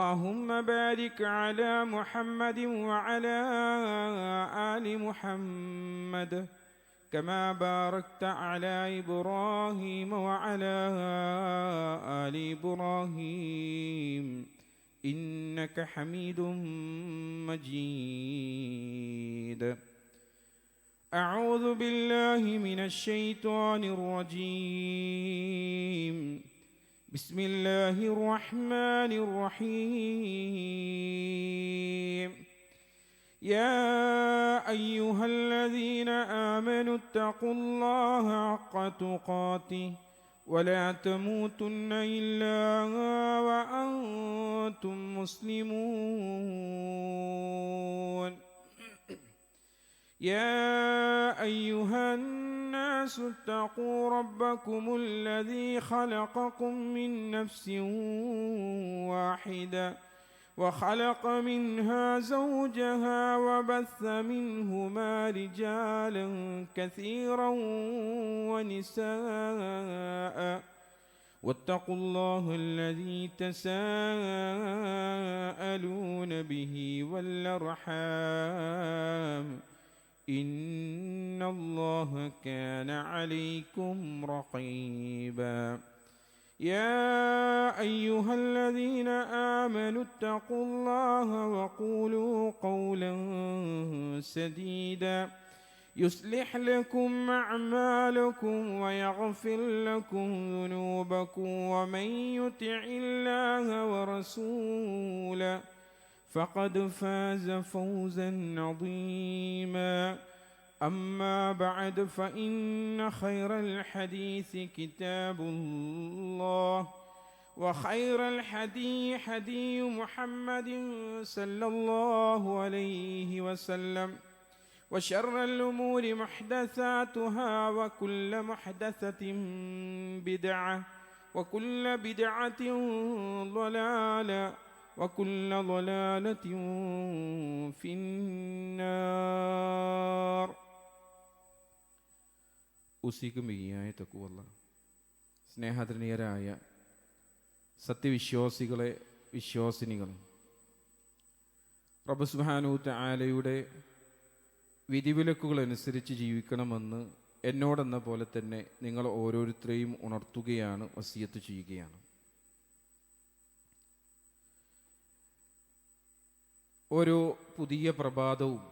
اللهم بارك على محمد وعلى آل محمد كما باركت على إبراهيم وعلى آل إبراهيم إنك حميد مجيد. أعوذ بالله من الشيطان الرجيم. بسم الله الرحمن الرحيم. يا أيها الذين آمنوا اتقوا الله حق تقاته ولا تموتن إلا وأنتم مسلمون. يا أيها الناس اتقوا ربكم الذي خلقكم من نفس واحدة وخلق منها زوجها وبث منهما رجالا كثيرا ونساء واتقوا الله الذي تساءلون به والأرحام إن الله كان عليكم رقيبا. يا أيها الذين آمنوا اتقوا الله وقولوا قولا سديدا يصلح لكم أعمالكم ويغفر لكم ذنوبكم ومن يطع الله ورسوله فقد فاز فوزا عظيما. أما بعد فإن خير الحديث كتاب الله وخير الحدي حدي محمد صلى الله عليه وسلم وشر الأمور محدثاتها وكل محدثة بدعة وكل بدعة ضلالة وكل ضلالة في النار. ഉസിക്കും ബിഹിയായ തഖ്വല്ല. സ്നേഹാദരണീയരായ സത്യവിശ്വാസികളെ, വിശ്വാസിനികളെ, റബ്ബ് സുബ്ഹാനഹു തആലയുടെ വിധിവിലക്കുകളനുസരിച്ച് ജീവിക്കണമെന്ന് എന്നോടെന്ന പോലെ തന്നെ നിങ്ങൾ ഓരോരുത്തരെയും ഉണർത്തുകയാണ്, വസിയത്ത് ചെയ്യുകയാണ്. ഓരോ പുതിയ പ്രഭാതവും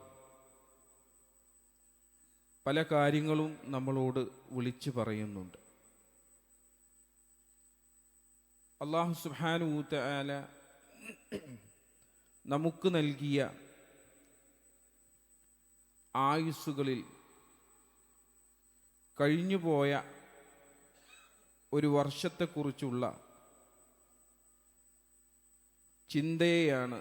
പല കാര്യങ്ങളും നമ്മളോട് വിളിച്ചു പറയുന്നുണ്ട്. അല്ലാഹു സുബ്ഹാനഹു തആല നമുക്ക് നൽകിയ ആയുസ്സുകളിൽ കഴിഞ്ഞുപോയ ഒരു വർഷത്തെക്കുറിച്ചുള്ള ചിന്തയെയാണ്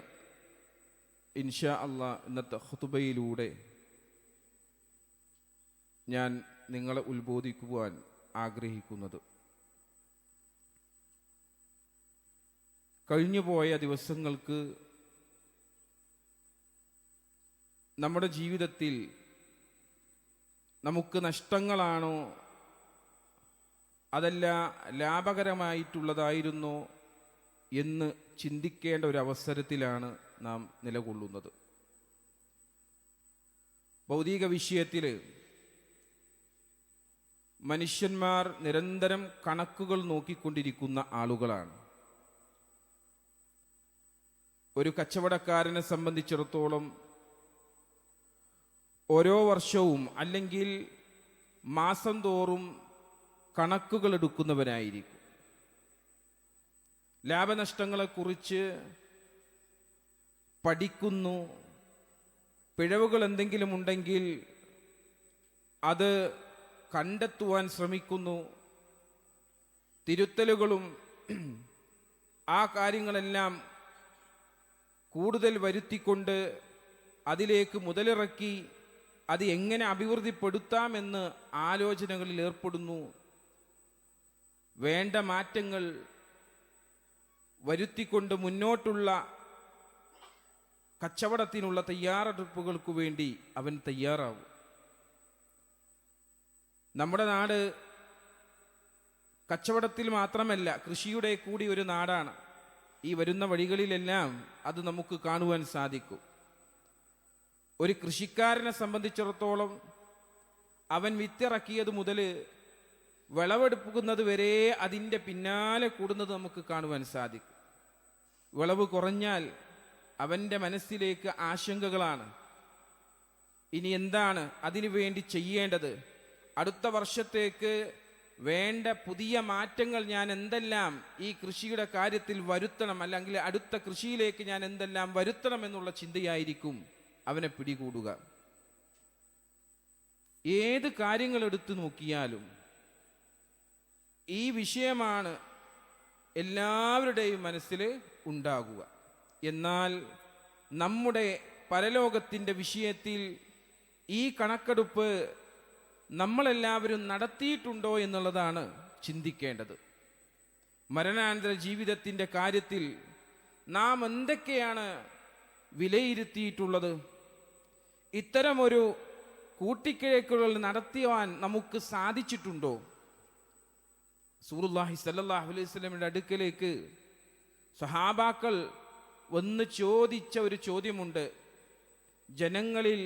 ഇൻഷാ അല്ലാഹ് ഇന്നത്തെ ഖുതുബയിലൂടെ ഞാൻ നിങ്ങളെ ഉത്ബോധിക്കുവാൻ ആഗ്രഹിക്കുന്നത്. കഴിഞ്ഞുപോയ ദിവസങ്ങൾക്ക് നമ്മുടെ ജീവിതത്തിൽ നമുക്ക് നഷ്ടങ്ങളാണോ അതല്ല ലാഭകരമായിട്ടുള്ളതായിരുന്നോ എന്ന് ചിന്തിക്കേണ്ട ഒരു അവസരത്തിലാണ് നാം നിലകൊള്ളുന്നത്. ഭൗതിക വിഷയത്തിൽ മനുഷ്യന്മാർ നിരന്തരം കണക്കുകൾ നോക്കിക്കൊണ്ടിരിക്കുന്ന ആളുകളാണ്. ഒരു കച്ചവടക്കാരനെ സംബന്ധിച്ചിടത്തോളം ഓരോ വർഷവും അല്ലെങ്കിൽ മാസം തോറും കണക്കുകൾ എടുക്കുന്നവനായിരിക്കും. ലാഭനഷ്ടങ്ങളെക്കുറിച്ച് പഠിക്കുന്നു. പിഴവുകൾ എന്തെങ്കിലും ഉണ്ടെങ്കിൽ അത് കണ്ടെത്തുവാൻ ശ്രമിക്കുന്നു. തിരുത്തലുകളും ആ കാര്യങ്ങളെല്ലാം കൂടുതൽ വരുത്തിക്കൊണ്ട് അതിലേക്ക് മുതലിറക്കി അത് എങ്ങനെ അഭിവൃദ്ധിപ്പെടുത്താമെന്ന് ആലോചനകളിൽ ഏർപ്പെടുന്നു. വേണ്ട മാറ്റങ്ങൾ വരുത്തിക്കൊണ്ട് മുന്നോട്ടുള്ള കച്ചവടത്തിനുള്ള തയ്യാറെടുപ്പുകൾക്ക് വേണ്ടി അവൻ തയ്യാറാവും. നമ്മുടെ നാട് കച്ചവടത്തിൽ മാത്രമല്ല, കൃഷിയുടെ കൂടി ഒരു നാടാണ്. ഈ വരുന്ന വഴികളിലെല്ലാം അത് നമുക്ക് കാണുവാൻ സാധിക്കും. ഒരു കൃഷിക്കാരനെ സംബന്ധിച്ചിടത്തോളം അവൻ വിത്തിറക്കിയത് മുതൽ വിളവെടുക്കുന്നത് വരെ അതിൻ്റെ പിന്നാലെ കൂടുന്നത് നമുക്ക് കാണുവാൻ സാധിക്കും. വിളവ് കുറഞ്ഞാൽ അവൻ്റെ മനസ്സിലേക്ക് ആശങ്കകളാണ്. ഇനി എന്താണ് അതിനു വേണ്ടി ചെയ്യേണ്ടത്? അടുത്ത വർഷത്തേക്ക് വേണ്ട പുതിയ മാറ്റങ്ങൾ ഞാൻ എന്തെല്ലാം ഈ കൃഷിയുടെ കാര്യത്തിൽ വരുത്തണം, അല്ലെങ്കിൽ അടുത്ത കൃഷിയിലേക്ക് ഞാൻ എന്തെല്ലാം വരുത്തണം എന്നുള്ള ചിന്തയായിരിക്കും അവനെ പിടികൂടുക. ഏത് കാര്യങ്ങൾ എടുത്തു നോക്കിയാലും ഈ വിഷയമാണ് എല്ലാവരുടെയും മനസ്സിൽ ഉണ്ടാകുക. എന്നാൽ നമ്മുടെ പരലോകത്തിൻ്റെ വിഷയത്തിൽ ഈ കണക്കെടുപ്പ് നമ്മളെല്ലാവരും നടത്തിയിട്ടുണ്ടോ എന്നുള്ളതാണ് ചിന്തിക്കേണ്ടത്. മരണാനന്തര ജീവിതത്തിൻ്റെ കാര്യത്തിൽ നാം എന്തൊക്കെയാണ് വിലയിരുത്തിയിട്ടുള്ളത്? ഇത്തരമൊരു കൂട്ടിക്കിഴക്കുകൾ നടത്തിയാൻ നമുക്ക് സാധിച്ചിട്ടുണ്ടോ? റസൂലുള്ളാഹി സ്വല്ലല്ലാഹു അലൈഹി വസല്ലമയുടെ അടുക്കലേക്ക് സഹാബാക്കൾ വന്ന് ചോദിച്ച ഒരു ചോദ്യമുണ്ട്. ജനങ്ങളിൽ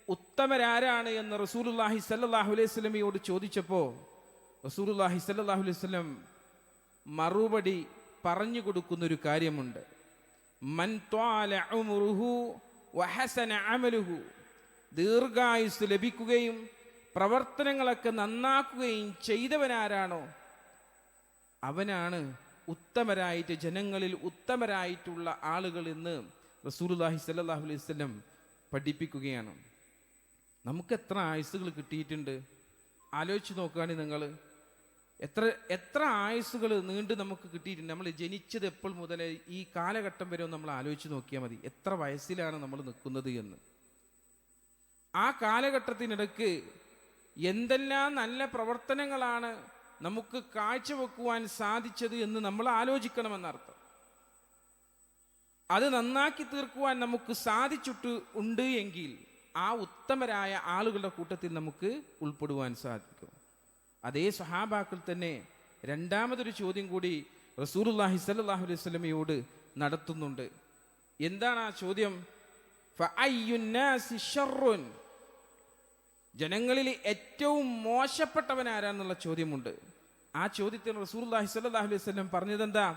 ഉത്തമരാരാണ് എന്ന് റസൂലുള്ളാഹി സ്വല്ലല്ലാഹു അലൈഹി വസല്ലമയോട് ചോദിച്ചപ്പോൾ റസൂലുള്ളാഹി സ്വല്ലല്ലാഹു അലൈഹി വസല്ലം മറുപടി പറഞ്ഞു കൊടുക്കുന്നൊരു കാര്യമുണ്ട്. മൻ ത്വാല ഉംറുഹു വഹസന അമലുഹു, ദീർഘായുസ് ലഭിക്കുകയും പ്രവർത്തനങ്ങളൊക്കെ നന്നാക്കുകയും ചെയ്തവനാരാണോ അവനാണ് ഉത്തമരായിട്ട്, ജനങ്ങളിൽ ഉത്തമരായിട്ടുള്ള ആളുകൾ എന്ന് റസൂലുള്ളാഹി സ്വല്ലല്ലാഹു അലൈഹി വസല്ലം പഠിപ്പിക്കുകയാണ്. നമുക്ക് എത്ര ആയുസ്സുകൾ കിട്ടിയിട്ടുണ്ട്? ആലോചിച്ച് നോക്കുകയാണെങ്കിൽ നിങ്ങൾ എത്ര ആയുസ്സുകൾ നീണ്ട് നമുക്ക് കിട്ടിയിട്ടുണ്ട്. നമ്മൾ ജനിച്ചത് എപ്പോൾ മുതൽ ഈ കാലഘട്ടം വരെ നമ്മൾ ആലോചിച്ച് നോക്കിയാൽ മതി, എത്ര വയസ്സിലാണ് നമ്മൾ നിൽക്കുന്നത് എന്ന്. ആ കാലഘട്ടത്തിനിടയ്ക്ക് എന്തെല്ലാം നല്ല പ്രവർത്തനങ്ങളാണ് നമുക്ക് കാഴ്ചവെക്കുവാൻ സാധിച്ചത് എന്ന് നമ്മൾ ആലോചിക്കണമെന്നർത്ഥം. അത് നന്നാക്കി തീർക്കുവാൻ നമുക്ക് സാധിച്ചിട്ട് ഉണ്ട് എങ്കിൽ ആ ഉത്തമരായ ആളുകളുടെ കൂട്ടത്തിൽ നമുക്ക് ഉൾപ്പെടുവാൻ സാധിക്കും. അതേ സ്വഹാബാക്കൾ തന്നെ രണ്ടാമതൊരു ചോദ്യം കൂടി റസൂലുള്ളാഹി സ്വല്ലല്ലാഹു അലൈഹി വസല്ലമയോട് നടത്തുന്നുണ്ട്. എന്താണ് ആ ചോദ്യം? ഫഅയ്യുന്നാസി ശർറുൻ, ജനങ്ങളിൽ ഏറ്റവും മോശപ്പെട്ടവൻ ആരാന്നുള്ള ചോദ്യമുണ്ട്. ആ ചോദ്യത്തിന് റസൂലുള്ളാഹി സ്വല്ലല്ലാഹു അലൈഹി വസല്ലം പറഞ്ഞതെന്താ?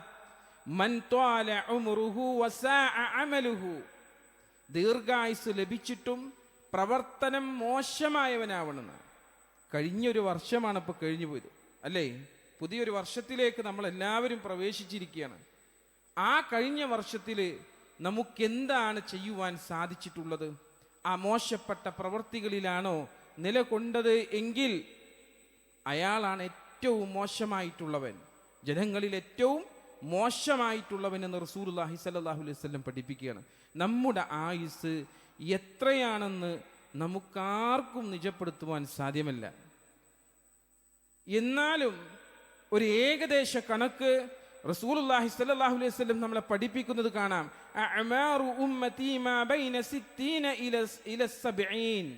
മൻ ത്വാല ഉംറുഹു വസാഅ അമലുഹു, ദീർഘായുസ് ലഭിച്ചിട്ടും പ്രവർത്തനം മോശമായവനാവണമെന്ന്. കഴിഞ്ഞൊരു വർഷമാണ് ഇപ്പോൾ കഴിഞ്ഞു പോയത്, അല്ലേ? പുതിയൊരു വർഷത്തിലേക്ക് നമ്മൾ എല്ലാവരും പ്രവേശിച്ചിരിക്കുകയാണ്. ആ കഴിഞ്ഞ വർഷത്തിൽ നമുക്കെന്താണ് ചെയ്യുവാൻ സാധിച്ചിട്ടുള്ളത്? ആ മോശപ്പെട്ട പ്രവൃത്തികളിലാണോ നിലകൊണ്ടത് എങ്കിൽ അയാളാണ് ഏറ്റവും മോശമായിട്ടുള്ളവൻ, ജനങ്ങളിൽ ഏറ്റവും മോശമായിട്ടുള്ളവൻ എന്ന് റസൂലുള്ളാഹി സ്വല്ലല്ലാഹു അലൈഹി വസല്ലം പഠിപ്പിക്കുകയാണ്. നമ്മുടെ ആയുസ് എത്രയാണെന്ന് നമുക്കാർക്കും നിജപ്പെടുത്തുവാൻ സാധ്യമല്ല. എന്നാലും ഒരു ഏകദേശ കണക്ക് റസൂലുള്ളാഹി സ്വല്ലല്ലാഹു അലൈഹി വസല്ലം നമ്മളെ പഠിപ്പിക്കുന്നത് കാണാം. അഅ്മാറു ഉമ്മതി മാ ബൈന 60 ഇല 70,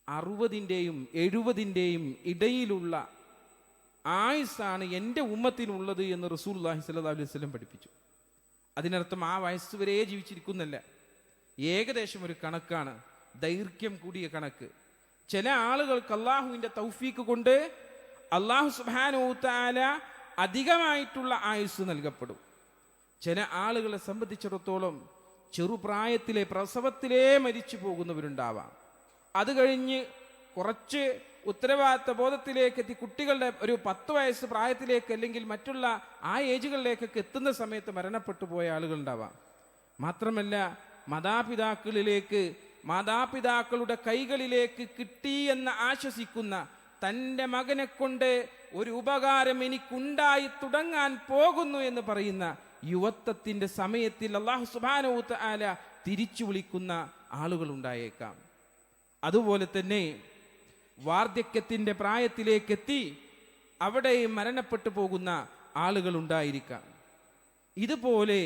60ന്റെയും 70ന്റെയും ഇടയിലുള്ള ആയുസ്സാണ് എൻ്റെ ഉമ്മത്തിനുള്ളത് എന്ന് റസൂലുള്ളാഹി സ്വല്ലല്ലാഹു അലൈഹി വസല്ലം പഠിപ്പിച്ചു. അതിനർത്ഥം ആ വയസ്സ് വരെ ജീവിച്ചിരിക്കുന്നല്ല, ഏകദേശം ഒരു കണക്കാണ്, ദൈർഘ്യം കൂടിയ കണക്ക്. ചില ആളുകൾക്ക് അള്ളാഹുവിൻ്റെ തൗഫീക്ക് കൊണ്ട് അള്ളാഹു സുബ്ഹാനഹു വ തആല അധികമായിട്ടുള്ള ആയുസ് നൽകപ്പെടും. ചില ആളുകളെ സംബന്ധിച്ചിടത്തോളം ചെറുപ്രായത്തിലെ പ്രസവത്തിലേ മരിച്ചു പോകുന്നവരുണ്ടാവാം. അത് കഴിഞ്ഞ് കുറച്ച് ഉത്തരവാദിത്ത ബോധത്തിലേക്ക് എത്തി കുട്ടികളുടെ ഒരു 10 വയസ്സ് പ്രായത്തിലേക്ക് അല്ലെങ്കിൽ മറ്റുള്ള ആ ഏജുകളിലേക്കൊക്കെ എത്തുന്ന സമയത്ത് മരണപ്പെട്ടു പോയ ആളുകളുണ്ടാവാം. മാത്രമല്ല മാതാപിതാക്കളുടെ കൈകളിലേക്ക് കിട്ടി എന്ന് ആശ്വസിക്കുന്ന, തൻ്റെ മകനെ കൊണ്ട് ഒരു ഉപകാരം എനിക്കുണ്ടായി തുടങ്ങാൻ പോകുന്നു എന്ന് പറയുന്ന യുവത്വത്തിൻ്റെ സമയത്തിൽ അല്ലാഹു സുബ്ഹാനഹു വ തആല തിരിച്ചു വിളിക്കുന്ന ആളുകളുണ്ടായേക്കാം. അതുപോലെ തന്നെ വാർദ്ധക്യത്തിൻ്റെ പ്രായത്തിലേക്കെത്തി അവിടെ മരണപ്പെട്ടു പോകുന്ന ആളുകൾ ഉണ്ടായിരിക്കാം. ഇതുപോലെ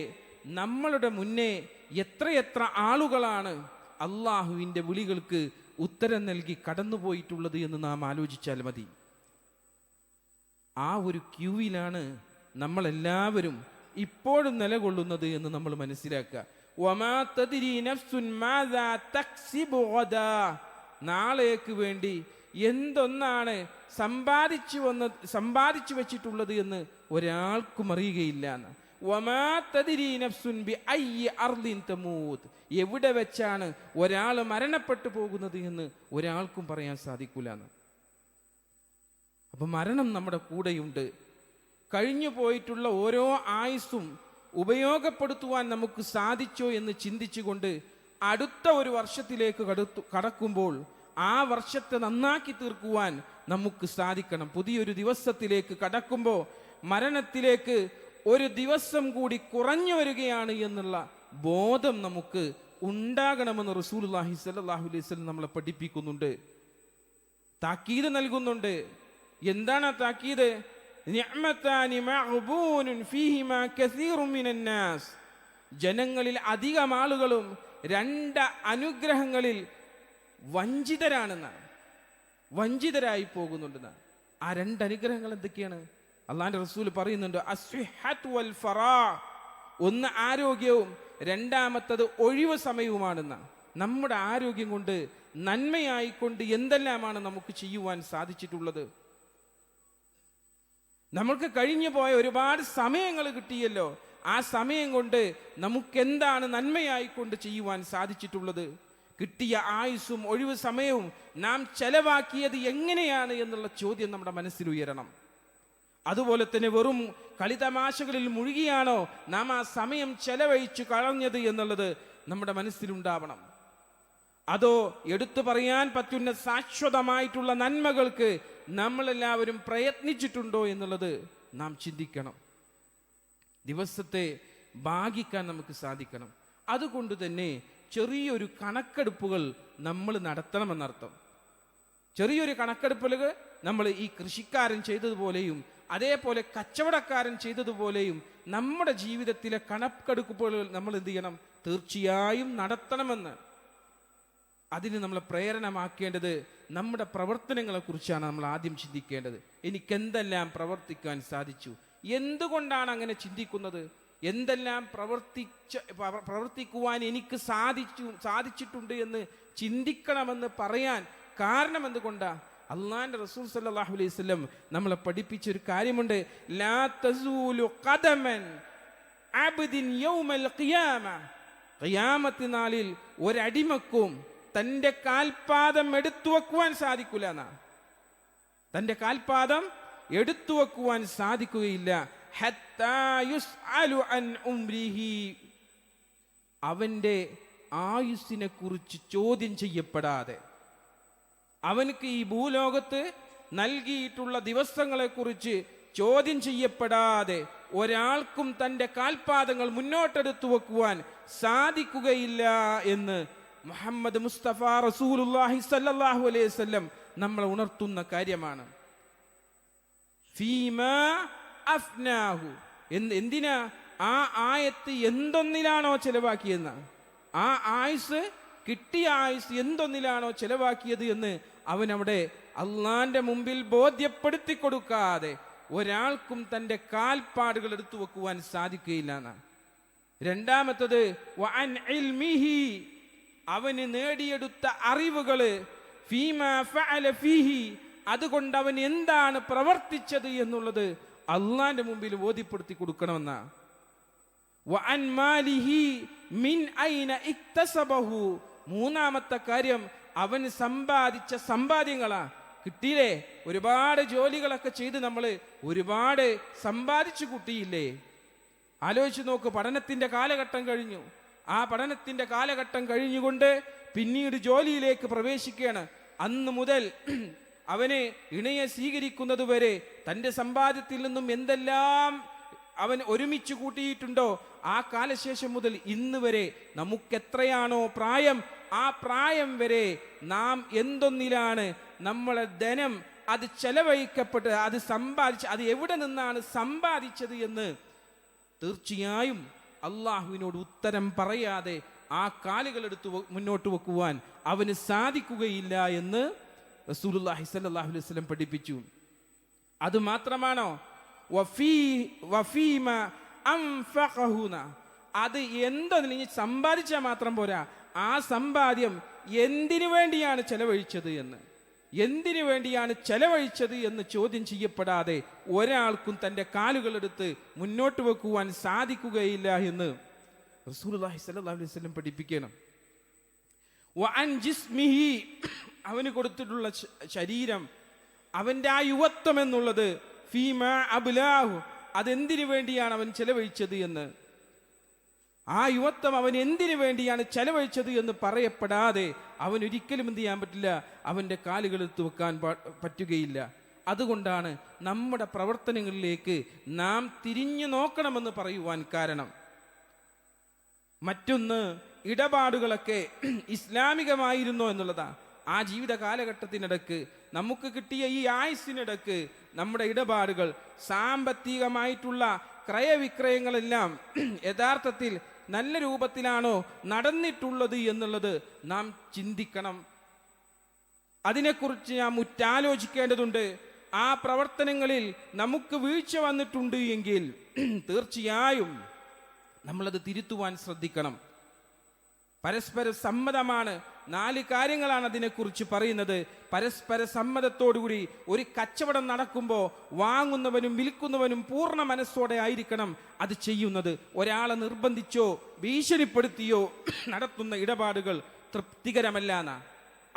നമ്മളുടെ മുന്നേ എത്രയെത്ര ആളുകളാണ് അള്ളാഹുവിൻ്റെ വിളികൾക്ക് ഉത്തരം നൽകി കടന്നുപോയിട്ടുള്ളത് എന്ന് നാം ആലോചിച്ചാൽ മതി. ആ ഒരു ക്യൂവിലാണ് നമ്മളെല്ലാവരും ഇപ്പോഴും നിലകൊള്ളുന്നത് എന്ന് നമ്മൾ മനസ്സിലാക്കുക. വമാ തദ്രി നഫ്സുൻ മാദാ തക്സിബു ഗദാ, നാളേക്ക് വേണ്ടി എന്തൊന്നാണ് സമ്പാദിച്ചു വെച്ചിട്ടുള്ളത് എന്ന് ഒരാൾക്കും അറിയുകയില്ല എന്ന്. വമാ തദ്രി നഫ്സുൻ ബിഅയ്യി അർളിൻ തമൂത്, എവിടെ വെച്ചാണ് ഒരാൾ മരണപ്പെട്ടു പോകുന്നത് എന്ന് ഒരാൾക്കും പറയാൻ സാധിക്കൂല എന്ന്. അപ്പൊ മരണം നമ്മുടെ കൂടെയുണ്ട്. കഴിഞ്ഞു പോയിട്ടുള്ള ഓരോ ആയുസ്സും ഉപയോഗപ്പെടുത്തുവാൻ നമുക്ക് സാധിച്ചോ എന്ന് ചിന്തിച്ചുകൊണ്ട് അടുത്ത ഒരു വർഷത്തിലേക്ക് കടക്കുമ്പോൾ ആ വർഷത്തെ നന്നാക്കി തീർക്കുവാൻ നമുക്ക് സാധിക്കണം. പുതിയൊരു ദിവസത്തിലേക്ക് കടക്കുമ്പോൾ മരണത്തിലേക്ക് ഒരു ദിവസം കൂടി കുറഞ്ഞു വരികയാണ് എന്നുള്ള ബോധം നമുക്ക് ഉണ്ടാകണമെന്ന് റസൂലുള്ളാഹി സ്വല്ലല്ലാഹു അലൈഹി വസല്ലം നമ്മളെ പഠിപ്പിക്കുന്നുണ്ട്, താക്കീത് നൽകുന്നുണ്ട്. എന്താണ് ആ താക്കീത്? നിഅ്മതാനി മഅ്ബൂനുൻ ഫീഹിമാ കസീറുൻ മിനൻ നാസ്, ജനങ്ങളിൽ അധികം ആളുകളും രണ്ട് അനുഗ്രഹങ്ങളിൽ വഞ്ചിതരായി പോകുന്നുണ്ടെന്നാണ്. ആ രണ്ട് അനുഗ്രഹങ്ങൾ എന്തൊക്കെയാണ്? അള്ളാന്റെ റസൂൽ പറയുന്നുണ്ട്, അസ്വിഹത്ത് വൽ ഫറാ, ഒന്ന് ആരോഗ്യവും രണ്ടാമത്തത് ഒഴിവ് സമയവുമാണെന്ന. നമ്മുടെ ആരോഗ്യം കൊണ്ട് നന്മയായിക്കൊണ്ട് എന്തെല്ലാമാണ് നമുക്ക് ചെയ്യുവാൻ സാധിച്ചിട്ടുള്ളത്? നമ്മൾക്ക് കഴിഞ്ഞു പോയ ഒരുപാട് സമയങ്ങൾ കിട്ടിയല്ലോ. ആ സമയം കൊണ്ട് നമുക്കെന്താണ് നന്മയായിക്കൊണ്ട് ചെയ്യുവാൻ സാധിച്ചിട്ടുള്ളത്? കിട്ടിയ ആയുസ്സും ഒഴിവ് സമയവും നാം ചെലവാക്കിയത് എങ്ങനെയാണ് എന്നുള്ള ചോദ്യം നമ്മുടെ മനസ്സിൽ ഉയരണം. അതുപോലെ തന്നെ വെറും കളിതമാശകളിൽ മുഴുകിയാണോ നാം ആ സമയം ചെലവഴിച്ചു കളഞ്ഞത് എന്നുള്ളത് നമ്മുടെ മനസ്സിലുണ്ടാവണം. അതോ എടുത്തു പറയാൻ പറ്റുന്ന ശാശ്വതമായിട്ടുള്ള നന്മകൾക്ക് നമ്മളെല്ലാവരും പ്രയത്നിച്ചിട്ടുണ്ടോ എന്നുള്ളത് നാം ചിന്തിക്കണം. ദിവസത്തെ ഭാഗിക്കാൻ നമുക്ക് സാധിക്കണം. അതുകൊണ്ട് തന്നെ ചെറിയൊരു കണക്കെടുപ്പുകൾ നമ്മൾ നടത്തണമെന്നർത്ഥം. ചെറിയൊരു കണക്കെടുപ്പുകൾ നമ്മൾ ഈ കൃഷിക്കാരൻ ചെയ്തതുപോലെയും അതേപോലെ കച്ചവടക്കാരൻ ചെയ്തതുപോലെയും നമ്മുടെ ജീവിതത്തിലെ കണക്കെടുപ്പുകൾ നമ്മൾ എന്ത് ചെയ്യണം? തീർച്ചയായും നടത്തണമെന്ന്. അതിന് നമ്മളെ പ്രേരണമാക്കേണ്ടത് നമ്മുടെ പ്രവർത്തനങ്ങളെ കുറിച്ചാണ് നമ്മൾ ആദ്യം ചിന്തിക്കേണ്ടത്. എനിക്കെന്തെല്ലാം പ്രവർത്തിക്കാൻ സാധിച്ചു? എന്തുകൊണ്ടാണ് അങ്ങനെ ചിന്തിക്കുന്നത്? എന്തെല്ലാം പ്രവർത്തിക്കുവാൻ എനിക്ക് സാധിച്ചിട്ടുണ്ട് എന്ന് ചിന്തിക്കണമെന്ന് പറയാൻ കാരണം എന്തുകൊണ്ടാ? അള്ളാന്റെ റസൂൽ സല്ലല്ലാഹു അലൈഹി വസല്ലം നമ്മളെ പഠിപ്പിച്ച ഒരു കാര്യമുണ്ട്, ലാ തസൂലു ഖദമൻ അബ്ദിൻ യൗമൽ ഖിയാമ, ഖിയാമത്ത് നാളിൽ ഒരടിമക്കും തന്റെ കാൽപാദം എടുത്തു വെക്കുവാൻ സാധിക്കില്ല എന്നാ. തന്റെ കാൽപാദം എടുത്തു വെക്കുവാൻ സാധിക്കുകയില്ല. ഹത്താ യുസ്അലു അൻ ഉംരിഹി, അവന്റെ ആയുസ്സിനെ കുറിച്ച് ചോദ്യം ചെയ്യപ്പെടാതെ, അവനക്ക് ഈ ഭൂലോകത്ത് നൽകിയിട്ടുള്ള ദിവസങ്ങളെ കുറിച്ച് ചോദ്യം ചെയ്യപ്പെടാതെ ഒരാൾക്കും തന്റെ കാൽപാദങ്ങൾ മുന്നോട്ടെടുത്തു വെക്കുവാൻ സാധിക്കുകയില്ല എന്ന് മുഹമ്മദ് മുസ്തഫ റസൂലുള്ളാഹി സ്വല്ലല്ലാഹു അലൈഹി വസല്ലം നമ്മളെ ഉണർത്തുന്ന കാര്യമാണ്. ഫീമാ അഫ്നാഹു, എന്തിനാ ആ ആയത്ത് എന്തൊന്നിലാണോ ചെലവാക്കിയെന്ന, ആ ആയുസ് കിട്ടിയ ആയുസ് എന്തൊന്നിലാണോ ചെലവാക്കിയത് എന്ന് അവൻ അവിടെ അള്ളാന്റെ മുമ്പിൽ ബോധ്യപ്പെടുത്തി കൊടുക്കാതെ ഒരാൾക്കും തന്റെ കാൽപ്പാടുകൾ എടുത്തു വെക്കുവാൻ സാധിക്കുകയില്ല എന്നാണ്. രണ്ടാമത്തത് വഅൻ ഇൽമിഹി, അവന് നേടിയെടുത്ത അറിവുകള്, ഫീമാ ഫഅല ഫീഹി, അതുകൊണ്ട് അവൻ എന്താണ് പ്രവർത്തിച്ചത് എന്നുള്ളത് അള്ളാന്റെ മുമ്പിൽ ബോധ്യപ്പെടുത്തി കൊടുക്കണമെന്നാ. വഅൻ മാലിഹി മിൻ ഐന ഇക്തസബഹു, മൂന്നാമത്തെ കാര്യം അവൻ സമ്പാദിച്ച സമ്പാദ്യങ്ങളാ. കിട്ടിയില്ലേ? ഒരുപാട് ജോലികളൊക്കെ ചെയ്ത് നമ്മൾ ഒരുപാട് സമ്പാദിച്ചു കൂട്ടിയില്ലേ? ആലോചിച്ച് നോക്ക്. പഠനത്തിന്റെ കാലഘട്ടം കഴിഞ്ഞു. ആ പഠനത്തിന്റെ കാലഘട്ടം കഴിഞ്ഞുകൊണ്ട് പിന്നീട് ജോലിയിലേക്ക് പ്രവേശിക്കുകയാണ്. അന്ന് മുതൽ അവനെ ഇണയെ സ്വീകരിക്കുന്നത് വരെ തന്റെ സമ്പാദ്യത്തിൽ നിന്നും എന്തെല്ലാം അവൻ ഒരുമിച്ച് കൂട്ടിയിട്ടുണ്ടോ ആ കാലശേഷം മുതൽ ഇന്ന് വരെ നമുക്കെത്രയാണോ പ്രായം, ആ പ്രായം വരെ നാം എന്തൊന്നിലാണ് നമ്മളെ ധനം അത് ചെലവഴിക്കപ്പെട്ട് അത് സമ്പാദിച്ച് അത് എവിടെ നിന്നാണ് സമ്പാദിച്ചത് എന്ന് തീർച്ചയായും അള്ളാഹുവിനോട് ഉത്തരം പറയാതെ ആ കാലുകൾ എടുത്ത് മുന്നോട്ട് വെക്കുവാൻ അവന് സാധിക്കുകയില്ല എന്ന് റസൂലുള്ളാഹി സ്വല്ലല്ലാഹു അലൈഹി വസല്ലം പഠിപ്പിച്ചു. അത് മാത്രമാണോ? വഫീമ അൻഫഖഹുന, അത് എന്തെന്ന് ഇനി സമ്പാദിച്ചാൽ മാത്രം പോരാ, ആ സമ്പാദ്യം എന്തിനു വേണ്ടിയാണ് ചെലവഴിച്ചത് എന്ന്, എന്തിനു വേണ്ടിയാണ് ചെലവഴിച്ചത് എന്ന് ചോദ്യം ചെയ്യപ്പെടാതെ ഒരാൾക്കും തൻ്റെ കാലുകളെടുത്ത് മുന്നോട്ട് വെക്കുവാൻ സാധിക്കുകയില്ല എന്ന് റസൂലുള്ളാഹി സ്വല്ലല്ലാഹു അലൈഹി വസല്ലം പഠിപ്പിക്കണം. വഅൻ ജിസ്മിഹി, അവന് കൊടുത്തിട്ടുള്ള ശരീരം, അവൻ്റെ ആ യുവത്വം എന്നുള്ളത്, ഫീമാ അബ്ലാഹു, അതെന്തിനു വേണ്ടിയാണ് അവൻ ചെലവഴിച്ചത് എന്ന്, ആ യുവത്വം അവൻ എന്തിനു വേണ്ടിയാണ് ചെലവഴിച്ചത് എന്ന് പറയപ്പെടാതെ അവൻ ഒരിക്കലും എന്ത് ചെയ്യാൻ പറ്റില്ല, അവൻ്റെ കാലുകളെടുത്ത് വെക്കാൻ പറ്റുകയില്ല. അതുകൊണ്ടാണ് നമ്മുടെ പ്രവർത്തനങ്ങളിലേക്ക് നാം തിരിഞ്ഞു നോക്കണമെന്ന് പറയുവാൻ കാരണം. മറ്റൊന്ന്, ഇടപാടുകളൊക്കെ ഇസ്ലാമികമായിരുന്നോ എന്നുള്ളതാണ്. ആ ജീവിത കാലഘട്ടത്തിനിടക്ക്, നമുക്ക് കിട്ടിയ ഈ ആയുസ്സിനിടക്ക് നമ്മുടെ ഇടപാടുകൾ, സാമ്പത്തികമായിട്ടുള്ള ക്രയവിക്രയങ്ങളെല്ലാം യഥാർത്ഥത്തിൽ നല്ല രൂപത്തിലാണോ നടന്നിട്ടുള്ളത് എന്നുള്ളത് നാം ചിന്തിക്കണം. അതിനെക്കുറിച്ച് നാം ഉറ്റാലോചിക്കേണ്ടതുണ്ട്. ആ പ്രവർത്തനങ്ങളിൽ നമുക്ക് വീഴ്ച വന്നിട്ടുണ്ട് എങ്കിൽ തീർച്ചയായും നമ്മളത് തിരുത്തുവാൻ ശ്രദ്ധിക്കണം. പരസ്പര സമ്മതമാണ്. 4 കാര്യങ്ങളാണ് അതിനെക്കുറിച്ച് പറയുന്നത്. പരസ്പര സമ്മതത്തോടുകൂടി ഒരു കച്ചവടം നടക്കുമ്പോൾ വാങ്ങുന്നവനും വിൽക്കുന്നവനും പൂർണ്ണ മനസ്സോടെ ആയിരിക്കണം അത് ചെയ്യുന്നത്. ഒരാളെ നിർബന്ധിച്ചോ ഭീഷണിപ്പെടുത്തിയോ നടത്തുന്ന ഇടപാടുകൾ തൃപ്തികരമല്ല എന്നാ.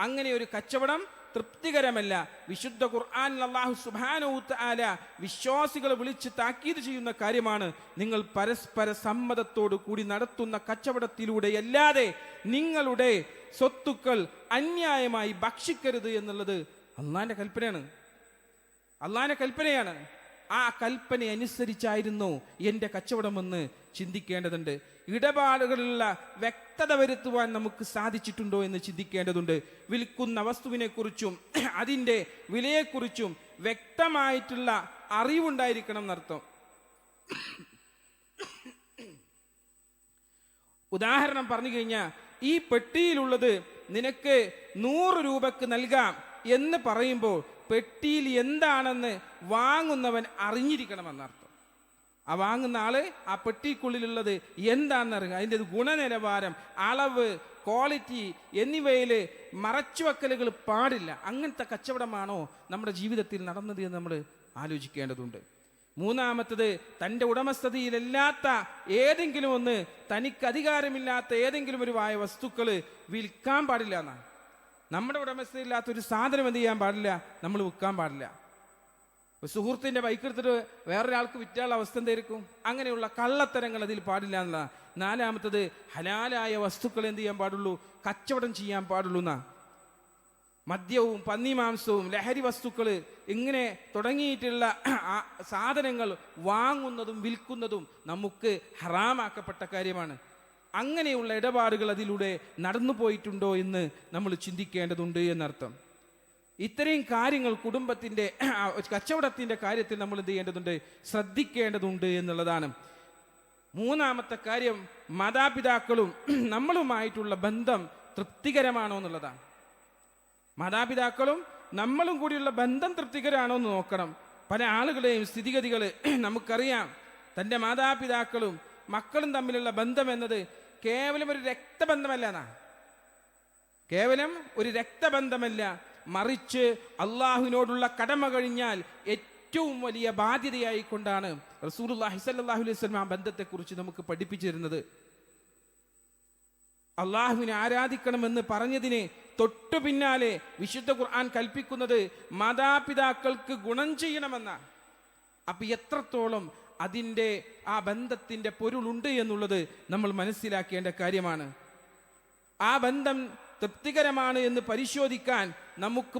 അങ്ങനെ ഒരു കച്ചവടം തൃപ്തികരമല്ല. വിശുദ്ധ ഖുർആനിൽ അല്ലാഹു സുബ്ഹാനഹു തആല വിശ്വാസികളെ വിളിച്ച് താക്കീത് ചെയ്യുന്ന കാര്യമാണ്, നിങ്ങൾ പരസ്പര സമ്മതത്തോടു കൂടി നടത്തുന്ന കച്ചവടത്തിലൂടെ അല്ലാതെ നിങ്ങളുടെ സ്വത്തുക്കൾ അന്യായമായി ഭക്ഷിക്കരുത് എന്നുള്ളത് അള്ളാന്റെ കൽപ്പനയാണ്. അള്ളാന്റെ കൽപ്പനയാണ്. ആ കൽപ്പന അനുസരിച്ചായിരുന്നു എൻ്റെ കച്ചവടമെന്ന് ചിന്തിക്കേണ്ടതുണ്ട്. ഇടപാടുകളിലുള്ള വ്യക്തത വരുത്തുവാൻ നമുക്ക് സാധിച്ചിട്ടുണ്ടോ എന്ന് ചിന്തിക്കേണ്ടതുണ്ട്. വിൽക്കുന്ന വസ്തുവിനെ കുറിച്ചും അതിൻ്റെ വിലയെക്കുറിച്ചും വ്യക്തമായിട്ടുള്ള അറിവുണ്ടായിരിക്കണം എന്നർത്ഥം. ഉദാഹരണം പറഞ്ഞു കഴിഞ്ഞാൽ, ഈ പെട്ടിയിലുള്ളത് നിനക്ക് 100 രൂപക്ക് നൽകാം എന്ന് പറയുമ്പോൾ പെട്ടിയിൽ എന്താണെന്ന് വാങ്ങുന്നവൻ അറിഞ്ഞിരിക്കണമെന്നർത്ഥം. ആ വാങ്ങുന്ന ആള് ആ പെട്ടിക്കുള്ളിലുള്ളത് എന്താണെന്ന് അറിയുക. അതിൻ്റെ ഗുണനിലവാരം, അളവ്, ക്വാളിറ്റി എന്നിവയിൽ മറച്ചുവെക്കലുകൾ പാടില്ല. അങ്ങനത്തെ കച്ചവടമാണോ നമ്മുടെ ജീവിതത്തിൽ നടന്നത് എന്ന് നമ്മൾ ആലോചിക്കേണ്ടതുണ്ട്. മൂന്നാമത്തത്, തൻ്റെ ഉടമസ്ഥതയിലല്ലാത്ത ഏതെങ്കിലും ഒന്ന്, തനിക്ക് അധികാരമില്ലാത്ത ഏതെങ്കിലും ഒരു വസ്തുക്കൾ വിൽക്കാൻ പാടില്ല എന്നാണ്. നമ്മുടെ ഉടമസ്ഥതയില്ലാത്ത ഒരു സാധനം എന്ത് ചെയ്യാൻ പാടില്ല, നമ്മൾ വിൽക്കാൻ പാടില്ല. സുഹൃത്തിൻ്റെ ബൈക്ക് എടുത്തിട്ട് വേറൊരാൾക്ക് വിറ്റാനുള്ള അവസ്ഥ എന്തായിരിക്കും? അങ്ങനെയുള്ള കള്ളത്തരങ്ങൾ അതിൽ പാടില്ല എന്നുള്ളതാണ്. നാലാമത്തത്, ഹലാലായ വസ്തുക്കൾ എന്ത് ചെയ്യാൻ പാടുള്ളൂ, കച്ചവടം ചെയ്യാൻ പാടുള്ളൂ എന്നാ. മദ്യവും പന്നിമാംസവും ലഹരി വസ്തുക്കൾ ഇങ്ങനെ തുടങ്ങിയിട്ടുള്ള സാധനങ്ങൾ വാങ്ങുന്നതും വിൽക്കുന്നതും നമുക്ക് ഹറാമാക്കപ്പെട്ട കാര്യമാണ്. അങ്ങനെയുള്ള ഇടപാടുകൾ അതിലൂടെ നടന്നു പോയിട്ടുണ്ടോ എന്ന് നമ്മൾ ചിന്തിക്കേണ്ടതുണ്ട് എന്നർത്ഥം. ഇത്രയും കാര്യങ്ങൾ കുടുംബത്തിൻ്റെ കച്ചവടത്തിൻ്റെ കാര്യത്തിൽ നമ്മൾ എന്ത് ചെയ്യേണ്ടതുണ്ട്, ശ്രദ്ധിക്കേണ്ടതുണ്ട് എന്നുള്ളതാണ്. മൂന്നാമത്തെ കാര്യം, മാതാപിതാക്കളും നമ്മളുമായിട്ടുള്ള ബന്ധം തൃപ്തികരമാണോ എന്നുള്ളതാണ്. മാതാപിതാക്കളും നമ്മളും കൂടിയുള്ള ബന്ധം തൃപ്തികരമാണോ എന്ന് നോക്കണം. പല ആളുകളെയും സ്ഥിതിഗതികൾ നമുക്കറിയാം. തൻ്റെ മാതാപിതാക്കളും മക്കളും തമ്മിലുള്ള ബന്ധം എന്നത് കേവലം ഒരു രക്തബന്ധമല്ല എന്നാ. കേവലം ഒരു രക്തബന്ധമല്ല, മറിച്ച് അള്ളാഹുവിനോടുള്ള കടമ കഴിഞ്ഞാൽ ഏറ്റവും വലിയ ബാധ്യതയായിക്കൊണ്ടാണ് റസൂലുള്ളാഹി സ്വല്ലല്ലാഹു അലൈഹി വസല്ലം ആ ബന്ധത്തെക്കുറിച്ച് നമുക്ക് പഠിപ്പിച്ചിരുന്നത്. അള്ളാഹുവിനെ ആരാധിക്കണമെന്ന് പറഞ്ഞതിനെ തൊട്ടു പിന്നാലെ വിശുദ്ധ ഖുർആൻ കൽപ്പിക്കുന്നത് മാതാപിതാക്കൾക്ക് ഗുണം ചെയ്യണമെന്നാണ്. അപ്പൊ എത്രത്തോളം അതിൻ്റെ ആ ബന്ധത്തിൻ്റെ പൊരുളുണ്ട് എന്നുള്ളത് നമ്മൾ മനസ്സിലാക്കേണ്ട കാര്യമാണ്. ആ ബന്ധം തൃപ്തികരമാണ് എന്ന് പരിശോധിക്കാൻ നമുക്ക്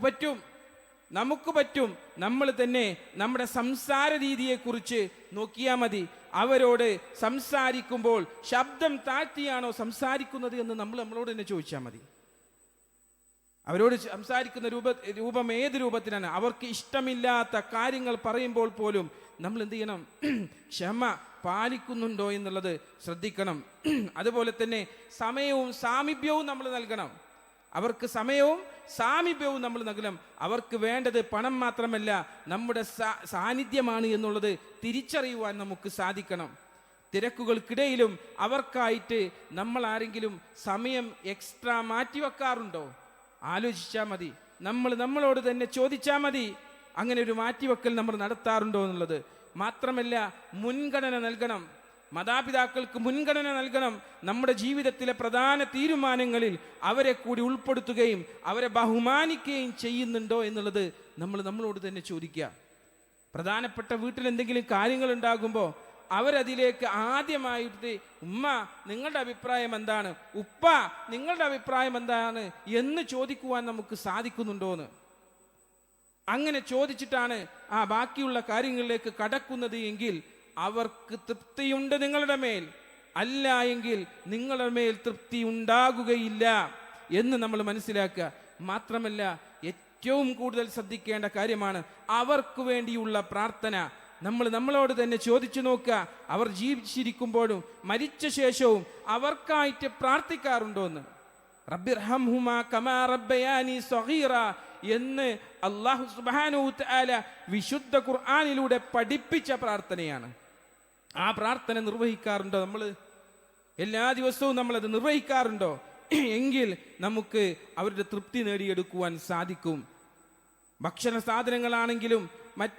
പറ്റും. നമ്മൾ തന്നെ നമ്മുടെ സംസാര രീതിയെക്കുറിച്ച് നോക്കിയാൽ മതി. അവരോട് സംസാരിക്കുമ്പോൾ ശബ്ദം താഴ്ത്തിയാണോ സംസാരിക്കുന്നത് എന്ന് നമ്മളോട് തന്നെ ചോദിച്ചാൽ മതി. അവരോട് സംസാരിക്കുന്ന രൂപം ഏത് രൂപത്തിലാണ്? അവർക്ക് ഇഷ്ടമില്ലാത്ത കാര്യങ്ങൾ പറയുമ്പോൾ പോലും നമ്മൾ എന്ത് ചെയ്യണം? ക്ഷമ പാലിക്കുന്നുണ്ടോ എന്നുള്ളത് ശ്രദ്ധിക്കണം. അതുപോലെ തന്നെ സമയവും സാമീപ്യവും നമ്മൾ നൽകണം. അവർക്ക് സമയവും സാമീപ്യവും നമ്മൾ നൽകണം. അവർക്ക് വേണ്ടത് പണം മാത്രമല്ല, നമ്മുടെ സാന്നിധ്യമാണ് എന്നുള്ളത് തിരിച്ചറിയുവാൻ നമുക്ക് സാധിക്കണം. തിരക്കുകൾക്കിടയിലും അവർക്കായിട്ട് നമ്മൾ ആരെങ്കിലും സമയം എക്സ്ട്രാ മാറ്റിവെക്കാറുണ്ടോ? ആലോചിച്ചാൽ മതി. നമ്മളോട് തന്നെ ചോദിച്ചാൽ മതി, അങ്ങനെ ഒരു മാറ്റിവെക്കൽ നമ്മൾ നടത്താറുണ്ടോ എന്നുള്ളത്. മാത്രമല്ല, മുൻഗണന നൽകണം. മാതാപിതാക്കൾക്ക് മുൻഗണന നൽകണം. നമ്മുടെ ജീവിതത്തിലെ പ്രധാന തീരുമാനങ്ങളിൽ അവരെ കൂടി ഉൾപ്പെടുത്തുകയും അവരെ ബഹുമാനിക്കുകയും ചെയ്യുന്നുണ്ടോ എന്നുള്ളത് നമ്മളോട് തന്നെ ചോദിക്കുക. പ്രധാനപ്പെട്ട വീട്ടിൽ എന്തെങ്കിലും കാര്യങ്ങൾ ഉണ്ടാകുമ്പോൾ അവരതിലേക്ക് ആദ്യമായിട്ട് ഉമ്മ നിങ്ങളുടെ അഭിപ്രായം എന്താണ്, ഉപ്പ നിങ്ങളുടെ അഭിപ്രായം എന്താണ് എന്ന് ചോദിക്കുവാൻ നമുക്ക് സാധിക്കുന്നുണ്ടോന്ന്. അങ്ങനെ ചോദിച്ചിട്ടാണ് ബാക്കിയുള്ള കാര്യങ്ങളിലേക്ക് കടക്കുന്നത് എങ്കിൽ അവർക്ക് തൃപ്തിയുണ്ട് നിങ്ങളുടെ മേൽ. അല്ല എങ്കിൽ നിങ്ങളുടെ മേൽ തൃപ്തി ഉണ്ടാകുകയില്ല എന്ന് നമ്മൾ മനസ്സിലാക്കുക. മാത്രമല്ല, ഏറ്റവും കൂടുതൽ ശ്രദ്ധിക്കേണ്ട കാര്യമാണ് അവർക്ക് വേണ്ടിയുള്ള പ്രാർത്ഥന. നമ്മളോട് തന്നെ ചോദിച്ചു നോക്കുക, അവർ ജീവിച്ചിരിക്കുമ്പോഴും മരിച്ച ശേഷവും അവർക്കായിട്ട് പ്രാർത്ഥിക്കാറുണ്ടോന്ന്. റബ്ബിർഹംഹുമാ കമാ റബ്ബയാനി സഗീറ എന്ന് അല്ലാഹു സുബ്ഹാനഹു വതആല വിശുദ്ധ ഖുർആനിലൂടെ പഠിപ്പിച്ച പ്രാർത്ഥനയാണ്. ആ പ്രാർത്ഥന നിർവഹിക്കാറുണ്ടോ? നമ്മൾ എല്ലാ ദിവസവും നമ്മളത് നിർവഹിക്കാറുണ്ടോ? എങ്കിൽ നമുക്ക് അവരുടെ തൃപ്തി നേടിയെടുക്കുവാൻ സാധിക്കും. ഭക്ഷണ സാധനങ്ങളാണെങ്കിലും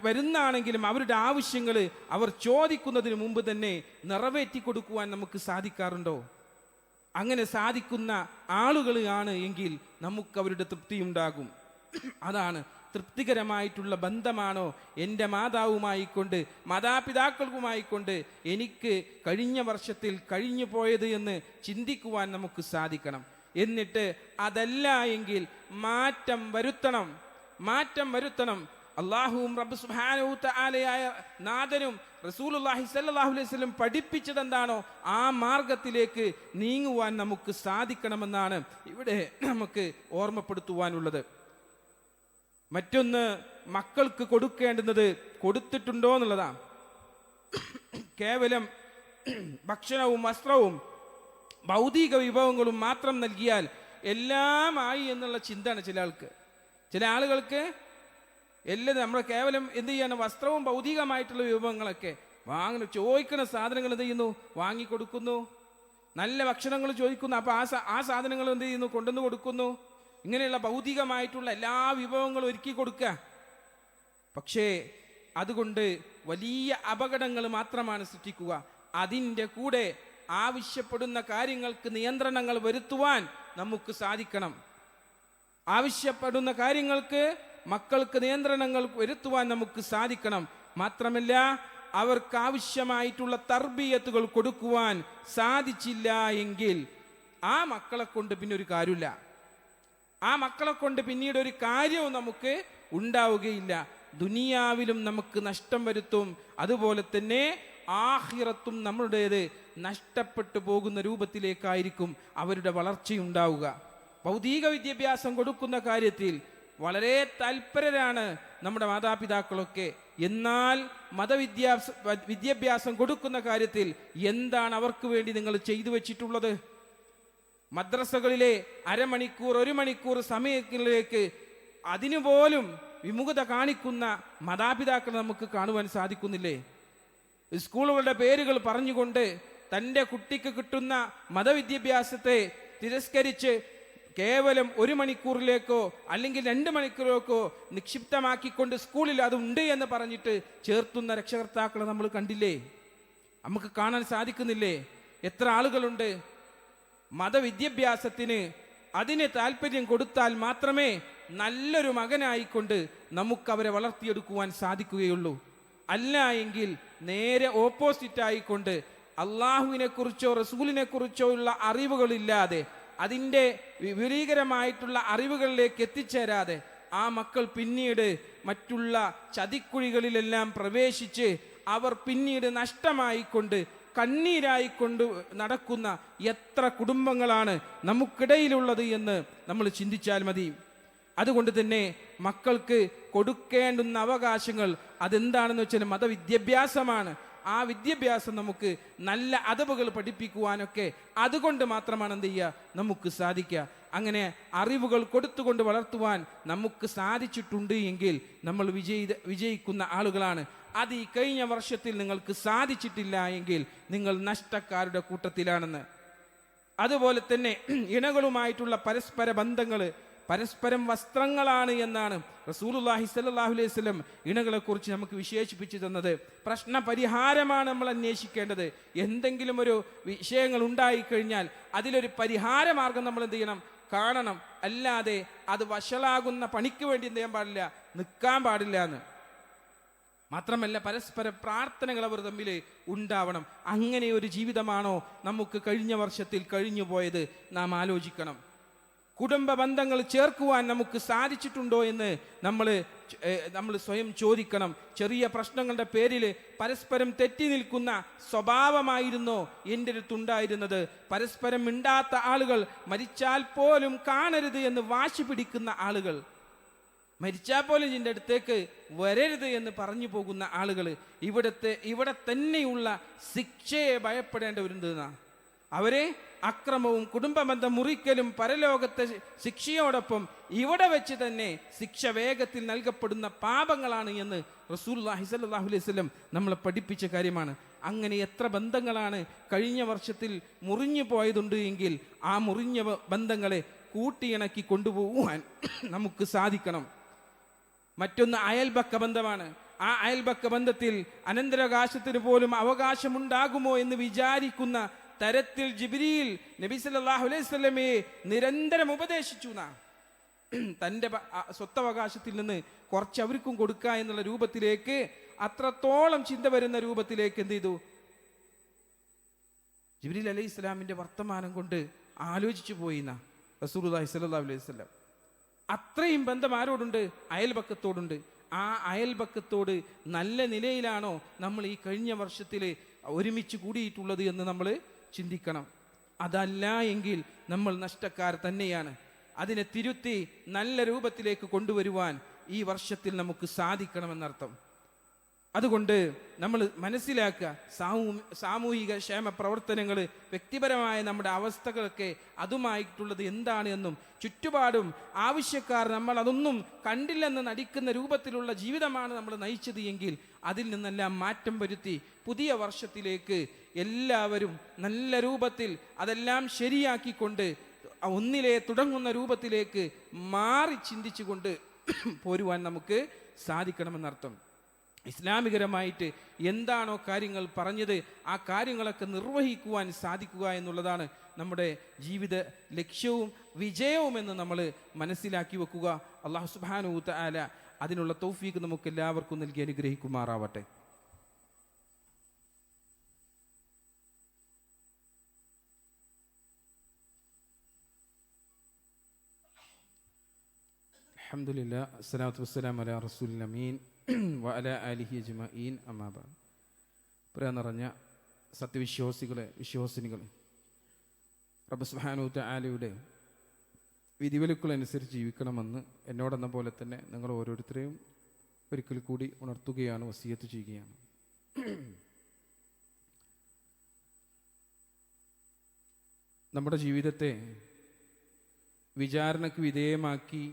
വരുന്നാണെങ്കിലും അവരുടെ ആവശ്യങ്ങൾ അവർ ചോദിക്കുന്നതിന് മുമ്പ് തന്നെ നിറവേറ്റി കൊടുക്കുവാൻ നമുക്ക് സാധിക്കാറുണ്ടോ? അങ്ങനെ സാധിക്കുന്ന ആളുകളാണ് എങ്കിൽ നമുക്ക് അവരുടെ തൃപ്തി ഉണ്ടാകും. അതാണ് തൃപ്തികരമായിട്ടുള്ള ബന്ധമാണോ എൻ്റെ മാതാവുമായിക്കൊണ്ട് മാതാപിതാക്കൾക്കുമായിക്കൊണ്ട് എനിക്ക് കഴിഞ്ഞ വർഷത്തിൽ കഴിഞ്ഞു പോയത് എന്ന് ചിന്തിക്കുവാൻ നമുക്ക് സാധിക്കണം. എന്നിട്ട് അതല്ല എങ്കിൽ മാറ്റം വരുത്തണം. അല്ലാഹുവും റബ്ബ് സുബ്ഹാനഹു വതആലയായ നാഥനും റസൂലുള്ളാഹി സ്വല്ലല്ലാഹു അലൈഹി വസല്ലം പഠിപ്പിച്ചത് എന്താണോ ആ മാർഗത്തിലേക്ക് നീങ്ങുവാൻ നമുക്ക് സാധിക്കണമെന്നാണ് ഇവിടെ നമുക്ക് ഓർമ്മപ്പെടുത്തുവാനുള്ളത്. മറ്റൊന്ന്, മക്കൾക്ക് കൊടുക്കേണ്ടുന്നത് കൊടുത്തിട്ടുണ്ടോ എന്നുള്ളതാണ്. കേവലം ഭക്ഷണവും വസ്ത്രവും ഭൗതിക വിഭവങ്ങളും മാത്രം നൽകിയാൽ എല്ലാം ആയി എന്നുള്ള ചിന്തയാണ് ചില ആളുകൾക്ക്. എല്ലാം നമ്മൾ കേവലം എന്ത് ചെയ്യാണ്, വസ്ത്രവും ഭൗതികമായിട്ടുള്ള വിഭവങ്ങളൊക്കെ ചോദിക്കുന്ന സാധനങ്ങൾ എന്ത് ചെയ്യുന്നു, വാങ്ങിക്കൊടുക്കുന്നു. നല്ല ഭക്ഷണങ്ങൾ ചോദിക്കുന്നു, അപ്പൊ ആ സാധനങ്ങൾ എന്ത് ചെയ്യുന്നു, കൊണ്ടുവന്ന് കൊടുക്കുന്നു. ഇങ്ങനെയുള്ള ഭൗതികമായിട്ടുള്ള എല്ലാ വിഭവങ്ങളും ഒരുക്കി കൊടുക്കുക. പക്ഷേ അതുകൊണ്ട് വലിയ അപകടങ്ങൾ മാത്രമാണ് സൃഷ്ടിക്കുക. അതിൻ്റെ കൂടെ ആവശ്യപ്പെടുന്ന കാര്യങ്ങൾക്ക് നിയന്ത്രണങ്ങൾ വരുത്തുവാൻ നമുക്ക് സാധിക്കണം. ആവശ്യപ്പെടുന്ന കാര്യങ്ങൾക്ക് മക്കൾക്ക് നിയന്ത്രണങ്ങൾ വരുത്തുവാൻ നമുക്ക് സാധിക്കണം. മാത്രമല്ല, അവർക്ക് ആവശ്യമായിട്ടുള്ള തർബിയത്തുകൾ കൊടുക്കുവാൻ സാധിച്ചില്ല എങ്കിൽ ആ മക്കളെ കൊണ്ട് പിന്നെ ഒരു കാര്യമില്ല. ആ മക്കളെ കൊണ്ട് പിന്നീട് ഒരു കാര്യവും നമുക്ക് ഉണ്ടാവുകയില്ല. ദുനിയാവിലും നമുക്ക് നഷ്ടം വരുത്തും. അതുപോലെ തന്നെ ആഖിറത്തും നമ്മളുടേത് നഷ്ടപ്പെട്ടു പോകുന്ന രൂപത്തിലേക്കായിരിക്കും അവരുടെ വളർച്ചയുണ്ടാവുക. ഭൗതിക വിദ്യാഭ്യാസം കൊടുക്കുന്ന കാര്യത്തിൽ വളരെ തൽപരരാണ് നമ്മുടെ മാതാപിതാക്കളൊക്കെ. എന്നാൽ വിദ്യാഭ്യാസം കൊടുക്കുന്ന കാര്യത്തിൽ എന്താണ് അവർക്ക് വേണ്ടി നിങ്ങൾ ചെയ്തു വെച്ചിട്ടുള്ളത്? മദ്രസകളിലെ അരമണിക്കൂർ 1 മണിക്കൂർ സമയങ്ങളിലേക്ക് അതിനുപോലും വിമുഖത കാണിക്കുന്ന മാതാപിതാക്കൾ നമുക്ക് കാണുവാൻ സാധിക്കുന്നില്ലേ? സ്കൂളുകളുടെ പേരുകൾ പറഞ്ഞുകൊണ്ട് തൻ്റെ കുട്ടിക്ക് കിട്ടുന്ന മതവിദ്യാഭ്യാസത്തെ തിരസ്കരിച്ച് കേവലം 1 മണിക്കൂറിലേക്കോ അല്ലെങ്കിൽ 2 മണിക്കൂറിലേക്കോ നിക്ഷിപ്തമാക്കിക്കൊണ്ട് സ്കൂളിൽ അതുണ്ട് എന്ന് പറഞ്ഞിട്ട് ചേർത്തുന്ന രക്ഷകർത്താക്കളെ നമ്മൾ കണ്ടില്ലേ? നമുക്ക് കാണാൻ സാധിക്കുന്നില്ലേ? എത്ര ആളുകളുണ്ട് മതവിദ്യാഭ്യാസത്തിന് അതിന് താല്പര്യം കൊടുത്താൽ മാത്രമേ നല്ലൊരു മകനായിക്കൊണ്ട് നമുക്കവരെ വളർത്തിയെടുക്കുവാൻ സാധിക്കുകയുള്ളൂ. അല്ല എങ്കിൽ നേരെ ഓപ്പോസിറ്റ് ആയിക്കൊണ്ട് അള്ളാഹുവിനെ കുറിച്ചോ റസൂലിനെ കുറിച്ചോ ഉള്ള അറിവുകളില്ലാതെ അതിൻ്റെ വിപുലീകരമായിട്ടുള്ള അറിവുകളിലേക്ക് എത്തിച്ചേരാതെ ആ മക്കൾ പിന്നീട് മറ്റുള്ള ചതിക്കുഴികളിലെല്ലാം പ്രവേശിച്ച് അവർ പിന്നീട് നഷ്ടമായിക്കൊണ്ട് കണ്ണീരായിക്കൊണ്ട് നടക്കുന്ന എത്ര കുടുംബങ്ങളാണ് നമുക്കിടയിലുള്ളത് എന്ന് നമ്മൾ ചിന്തിച്ചാൽ മതി. അതുകൊണ്ട് തന്നെ മക്കൾക്ക് കൊടുക്കേണ്ടുന്ന അവകാശങ്ങൾ അതെന്താണെന്ന് വെച്ചാൽ മതവിദ്യാഭ്യാസമാണ്. ആ വിദ്യാഭ്യാസം നമുക്ക് നല്ല അദബുകൾ പഠിപ്പിക്കുവാനൊക്കെ അതുകൊണ്ട് മാത്രമാണ് എന്ത് ചെയ്യുക നമുക്ക് സാധിക്കുക. അങ്ങനെ അറിവുകൾ കൊടുത്തുകൊണ്ട് വളർത്തുവാൻ നമുക്ക് സാധിച്ചിട്ടുണ്ട് എങ്കിൽ നമ്മൾ വിജയിക്കുന്ന ആളുകളാണ്. അത് ഈ കഴിഞ്ഞ വർഷത്തിൽ നിങ്ങൾക്ക് സാധിച്ചിട്ടില്ല എങ്കിൽ നിങ്ങൾ നഷ്ടക്കാരുടെ കൂട്ടത്തിലാണെന്ന്. അതുപോലെ തന്നെ ഇണകളുമായിട്ടുള്ള പരസ്പര ബന്ധങ്ങൾ പരസ്പരം വസ്ത്രങ്ങളാണ് എന്നാണ് റസൂലുള്ളാഹി സ്വല്ലല്ലാഹു അലൈഹി വസല്ലം ഇണകളെ കുറിച്ച് നമുക്ക് വിശേഷിപ്പിച്ചു തന്നത്. പ്രശ്ന പരിഹാരമാണ് നമ്മൾ അന്വേഷിക്കേണ്ടത്. എന്തെങ്കിലും ഒരു വിഷയങ്ങൾ ഉണ്ടായിക്കഴിഞ്ഞാൽ അതിലൊരു പരിഹാര മാർഗം നമ്മൾ എന്ത് ചെയ്യണം? കാണണം. അല്ലാതെ അത് വഷളാകുന്ന പണിക്ക് വേണ്ടി എന്ത് ചെയ്യാൻ പാടില്ല? നിൽക്കാൻ പാടില്ല എന്ന്. മാത്രമല്ല പരസ്പര പ്രാർത്ഥനകൾ അവർ തമ്മിൽ ഉണ്ടാവണം. അങ്ങനെ ഒരു ജീവിതമാണോ നമുക്ക് കഴിഞ്ഞ വർഷത്തിൽ കഴിഞ്ഞു പോയത്? നാം ആലോചിക്കണം. കുടുംബ ബന്ധങ്ങൾ ചേർക്കുവാൻ നമുക്ക് സാധിച്ചിട്ടുണ്ടോ എന്ന് നമ്മൾ സ്വയം ചോദിക്കണം. ചെറിയ പ്രശ്നങ്ങളുടെ പേരിൽ പരസ്പരം തെറ്റി നിൽക്കുന്ന സ്വഭാവമായിരുന്നോ എൻ്റെ അടുത്തുണ്ടായിരുന്നത്? പരസ്പരം മിണ്ടാത്ത ആളുകൾ, മരിച്ചാൽ പോലും കാണരുത് എന്ന് വാശി പിടിക്കുന്ന ആളുകൾ, മരിച്ചാൽ പോലും ഇതിൻ്റെ അടുത്തേക്ക് വരരുത് എന്ന് പറഞ്ഞു പോകുന്ന ആളുകൾ, ഇവിടെ തന്നെയുള്ള ശിക്ഷയെ ഭയപ്പെടേണ്ടവരുണ്ടെന്നാ. അവരെ അക്രമവും കുടുംബബന്ധം മുറിക്കലും പരലോകത്തെ ശിക്ഷയോടൊപ്പം ഇവിടെ വെച്ച് തന്നെ ശിക്ഷ വേഗത്തിൽ നൽകപ്പെടുന്ന പാപങ്ങളാണ് എന്ന് റസൂലുള്ളാഹി സ്വല്ലല്ലാഹു അലൈഹി വസല്ലം നമ്മളെ പഠിപ്പിച്ച കാര്യമാണ്. അങ്ങനെ എത്ര ബന്ധങ്ങളാണ് കഴിഞ്ഞ വർഷത്തിൽ മുറിഞ്ഞു പോയതുണ്ട് എങ്കിൽ ആ മുറിഞ്ഞ ബന്ധങ്ങളെ കൂട്ടിയിണക്കി കൊണ്ടുപോകുവാൻ നമുക്ക് സാധിക്കണം. മറ്റൊന്ന് അയൽപക്ക ബന്ധമാണ്. ആ അയൽപക്ക ബന്ധത്തിൽ അനന്തരാവകാശത്തിന് പോലും അവകാശമുണ്ടാകുമോ എന്ന് വിചാരിക്കുന്ന തരത്തിൽ ജിബ്രീൽ നബി സല്ലല്ലാഹു അലൈഹി വസല്ലമയെ നിരന്തരം ഉപദേശിച്ചു. തൻ്റെ സ്വത്തവകാശത്തിൽ നിന്ന് കുറച്ച് അവർക്കും കൊടുക്കുക എന്നുള്ള രൂപത്തിലേക്ക്, അത്രത്തോളം ചിന്ത വരുന്ന രൂപത്തിലേക്ക് എന്ത് ചെയ്തു? ജിബ്രീൽ അലൈഹി ഇസ്ലാമിൻ്റെ വർത്തമാനം കൊണ്ട് ആലോചിച്ചു പോയി റസൂലുള്ളാഹി സ്വല്ലല്ലാഹു അലൈഹി വസല്ലം. അത്രയും ബന്ധം ആരോടുണ്ട്? അയൽപക്കത്തോടുണ്ട്. ആ അയൽപക്കത്തോട് നല്ല നിലയിലാണോ നമ്മൾ ഈ കഴിഞ്ഞ വർഷത്തിൽ ഒരുമിച്ച് കൂടിയിട്ടുള്ളത് എന്ന് നമ്മൾ ചിന്തിക്കണം. അതല്ല എങ്കിൽ നമ്മൾ നഷ്ടക്കാർ തന്നെയാണ്. അതിനെ തിരുത്തി നല്ല രൂപത്തിലേക്ക് കൊണ്ടുവരുവാൻ ഈ വർഷത്തിൽ നമുക്ക് സാധിക്കണമെന്നർത്ഥം. അതുകൊണ്ട് നമ്മൾ മനസ്സിലാക്കുക, സാമൂഹിക ക്ഷേമ പ്രവർത്തനങ്ങൾ, വ്യക്തിപരമായ നമ്മുടെ അവസ്ഥകളൊക്കെ അതുമായിട്ടുള്ളത് എന്താണ് എന്നും, ചുറ്റുപാടും ആവശ്യക്കാർ നമ്മൾ അതൊന്നും കണ്ടില്ലെന്ന് നടിക്കുന്ന രൂപത്തിലുള്ള ജീവിതമാണ് നമ്മൾ നയിച്ചത് എങ്കിൽ അതിൽ നിന്നെല്ലാം മാറ്റം വരുത്തി പുതിയ വർഷത്തിലേക്ക് എല്ലാവരും നല്ല രൂപത്തിൽ അതെല്ലാം ശരിയാക്കിക്കൊണ്ട് ഒന്നിലെ തുടങ്ങുന്ന രൂപത്തിലേക്ക് മാറി ചിന്തിച്ചുകൊണ്ട് പോരുവാൻ നമുക്ക് സാധിക്കണമെന്നർത്ഥം. ഇസ്ലാമികരമായിട്ട് എന്താണോ കാര്യങ്ങൾ പറഞ്ഞത് ആ കാര്യങ്ങളൊക്കെ നിർവഹിക്കുവാൻ സാധിക്കുക എന്നുള്ളതാണ് നമ്മുടെ ജീവിത ലക്ഷ്യവും വിജയവും എന്ന് നമ്മൾ മനസ്സിലാക്കി വെക്കുക. അല്ലാഹു സുബ്ഹാനഹു വ തആല അതിനുള്ള തൗഫീഖ് നമുക്ക് എല്ലാവർക്കും നൽകി അനുഗ്രഹിക്കുമാറാവട്ടെ. അൽഹംദുലില്ലാഹ് അസ്സലാത്തു വസ്സലാമു അലാ റസൂലിൽ അമീൻ വഅല ആലിഹി അജ്മഈൻ അമ്മാ ബഅദ്. പ്രിയ നിറഞ്ഞ സത്യവിശ്വാസികളെ, വിശ്വാസിനികളെ, റബ്ബ് സുബ്ഹാനഹു വ തആലയുടെ വിധിവിലക്കുകളനുസരിച്ച് ജീവിക്കണമെന്ന് എന്നോടെന്ന പോലെ തന്നെ നിങ്ങൾ ഓരോരുത്തരെയും ഒരിക്കൽ കൂടി ഉണർത്തുകയാണ്, വസിയത്ത് ചെയ്യുകയാണ്. നമ്മുടെ ജീവിതത്തെ വിചാരണയ്ക്ക് വിധേയമാക്കി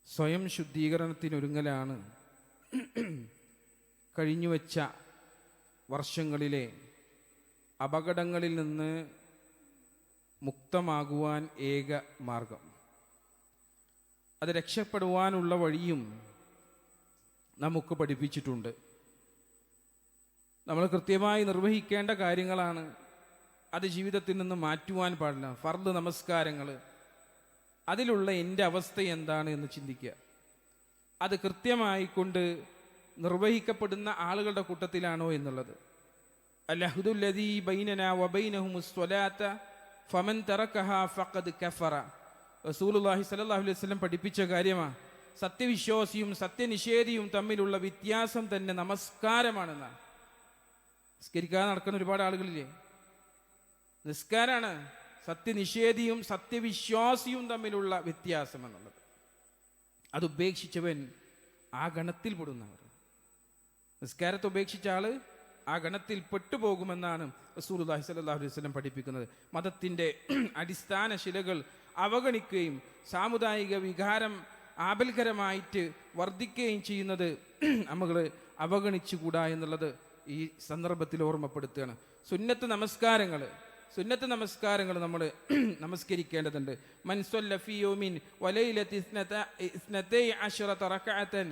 സ്വയം ശുദ്ധീകരണത്തിനൊരുങ്ങലാണ് കഴിഞ്ഞുവച്ച വർഷങ്ങളിലെ അപകടങ്ങളിൽ നിന്ന് മുക്തമാകുവാൻ ഏക മാർഗം. അത് രക്ഷപ്പെടുവാനുള്ള വഴിയും നമുക്ക് പഠിപ്പിച്ചിട്ടുണ്ട്. നമ്മൾ കൃത്യമായി നിർവഹിക്കേണ്ട കാര്യങ്ങളാണ്. അത് ജീവിതത്തിൽ നിന്ന് മാറ്റുവാൻ പാടില്ല. ഫർദ് നമസ്കാരങ്ങൾ, അതിലുള്ള എൻ്റെ അവസ്ഥ എന്താണ് എന്ന് ചിന്തിക്കുക. അത് കൃത്യമായിക്കൊണ്ട് നിർവഹിക്കപ്പെടുന്ന ആളുകളുടെ കൂട്ടത്തിലാണോ എന്നുള്ളത്. അൽഅഹ്ദുല്ലദീ ബൈനനാ വബൈനഹുമുസ് സ്വലാത്ത ഫമൻ തറക്കഹാ ഫഖദ് കഫറ. റസൂലുള്ളാഹി സ്വല്ലല്ലാഹു അലൈഹി വസല്ലം പഠിപ്പിച്ച കാര്യമാണ്. സത്യവിശ്വാസിയും സത്യനിഷേധിയും തമ്മിലുള്ള വ്യത്യാസം തന്നെ നമസ്കാരമാണെന്നാണ്. നിസ്കരിക്കാതെ നടക്കുന്ന ഒരുപാട് ആളുകളില്ലേ? നിസ്കാരാണ് സത്യനിഷേധിയും സത്യവിശ്വാസിയും തമ്മിലുള്ള വ്യത്യാസം എന്നുള്ളത്. അത് ഉപേക്ഷിച്ചവൻ ആ ഗണത്തിൽ പെടുന്നവർ. നിസ്കാരത്തെ ഉപേക്ഷിച്ച ആള് ആ ഗണത്തിൽ പെട്ടുപോകുമെന്നാണ് റസൂലുള്ളാഹി സ്വല്ലല്ലാഹു അലൈഹി വസല്ലം പഠിപ്പിക്കുന്നത്. മതത്തിൻ്റെ അടിസ്ഥാന ശിലകൾ അവഗണിക്കുകയും സാമുദായിക വികാരം ആപൽക്കരമായിട്ട് വർദ്ധിക്കുകയും ചെയ്യുന്നത് നമ്മൾ അവഗണിച്ചുകൂടാ എന്നുള്ളത് ഈ സന്ദർഭത്തിൽ ഓർമ്മപ്പെടുത്തുകയാണ്. സുന്നത്ത് നമസ്കാരങ്ങൾ നമ്മൾ നമസ്കരിക്കേണ്ടതുണ്ട്. മൻ സ്വല്ല ഫീ യൗമിൻ വലൈലത്തി ഇസ്നതൈ അശ്റത റകഅതൻ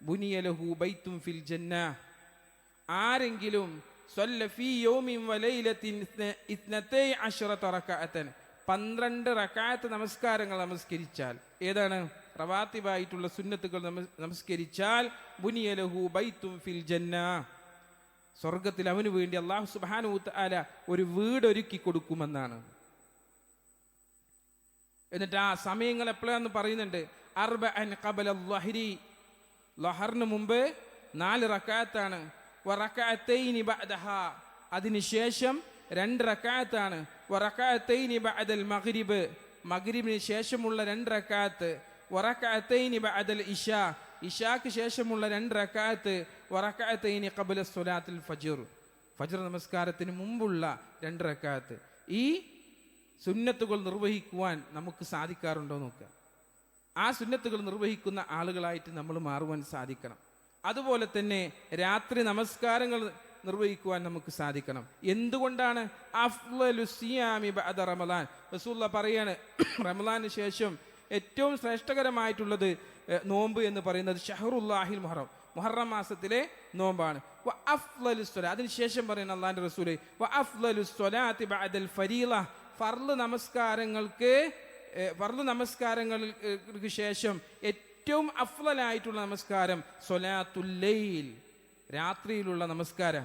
ബുനിയ ലഹു ബൈത്തുൻ ഫിൽ ജന്ന. ആരെങ്കിലും സ്വല്ല ഫീ യൗമിൻ വലൈലത്തി ഇസ്നതൈ അശ്റത റകഅതൻ 12 റകഅത്ത് നമസ്കാരങ്ങൾ നമസ്കരിച്ചാൽ, ഏതാണ് റവാത്തിബായിട്ടുള്ള സുന്നത്തുകൾ നമസ്കരിച്ചാൽ, ബുനിയ ലഹു ബൈത്തുൻ ഫിൽ ജന്ന, സ്വർഗത്തിൽ അവന് വേണ്ടി അല്ലാഹു സുബ്ഹാനഹു വ തആല ഒരു വീട് ഒരുക്കി കൊടുക്കുമെന്നാണ്. എന്നിട്ട് ആ സമയങ്ങൾ എപ്പോഴാന്ന് പറയുന്നുണ്ട്. അർബഅൻ ഖബല അൽളഹരി, ലഹറിന് മുമ്പ് 4 റകഅത്താണ്. വറകഅതൈനി ബഅദഹാ, അതിനുശേഷം 2 റകഅത്താണ്. വറകഅതൈനി ബഅദൽ മഗ്രിബ്, മഗ്രിബിന് ശേഷമുള്ള 2 റകഅത്ത്. വറകഅതൈനി ബഅദൽ ഇശാ, ഇശാക്ക് ശേഷമുള്ള 2 റകഅത്ത്. വറകഅതൈനി ഖബല സ്വലാത്തുൽ ഫജ്ർ, ഫജ്ർ നമസ്കാരത്തിന് മുമ്പുള്ള 2 റകഅത്ത്. ഈ സുന്നത്തുകൾ നിർവഹിക്കുവാൻ നമുക്ക് സാധിക്കാറുണ്ടോ നോക്കുക. ആ സുന്നത്തുകൾ നിർവഹിക്കുന്ന ആളുകളായിട്ട് നമ്മൾ മാറുവാൻ സാധിക്കണം. അതുപോലെ തന്നെ രാത്രി നമസ്കാരങ്ങൾ നിർവഹിക്കുവാൻ നമുക്ക് സാധിക്കണം. എന്തുകൊണ്ടാണ്? അഫ്ളലു സിയാമി ബഅദ റമളാൻ, റസൂലുള്ളാഹി പറയാണ്, റമളാന് ശേഷം ഏറ്റവും ശ്രേഷ്ഠകരമായിട്ടുള്ളത് നോമ്പ് എന്ന് പറയുന്നത് ഷഹറുല്ലാഹിൽ മുഹറം, മുഹറം മാസത്തിലെ നോമ്പാണ്. വ അഫ്ളലു സ്വലാത്ത്, അതിനുശേഷം പറയുന്ന അല്ലാഹുവിന്റെ റസൂല് വ അഫ്ളലു സ്വലാത്തി ബഅദൽ ഫരീള, ഫർള് നമസ്കാരങ്ങൾക്ക് ശേഷം ഏറ്റവും അഫ്ളലായിട്ടുള്ള നമസ്കാരം സ്വലാത്തുൽ ലൈൽ, രാത്രിയിലുള്ള നമസ്കാരം.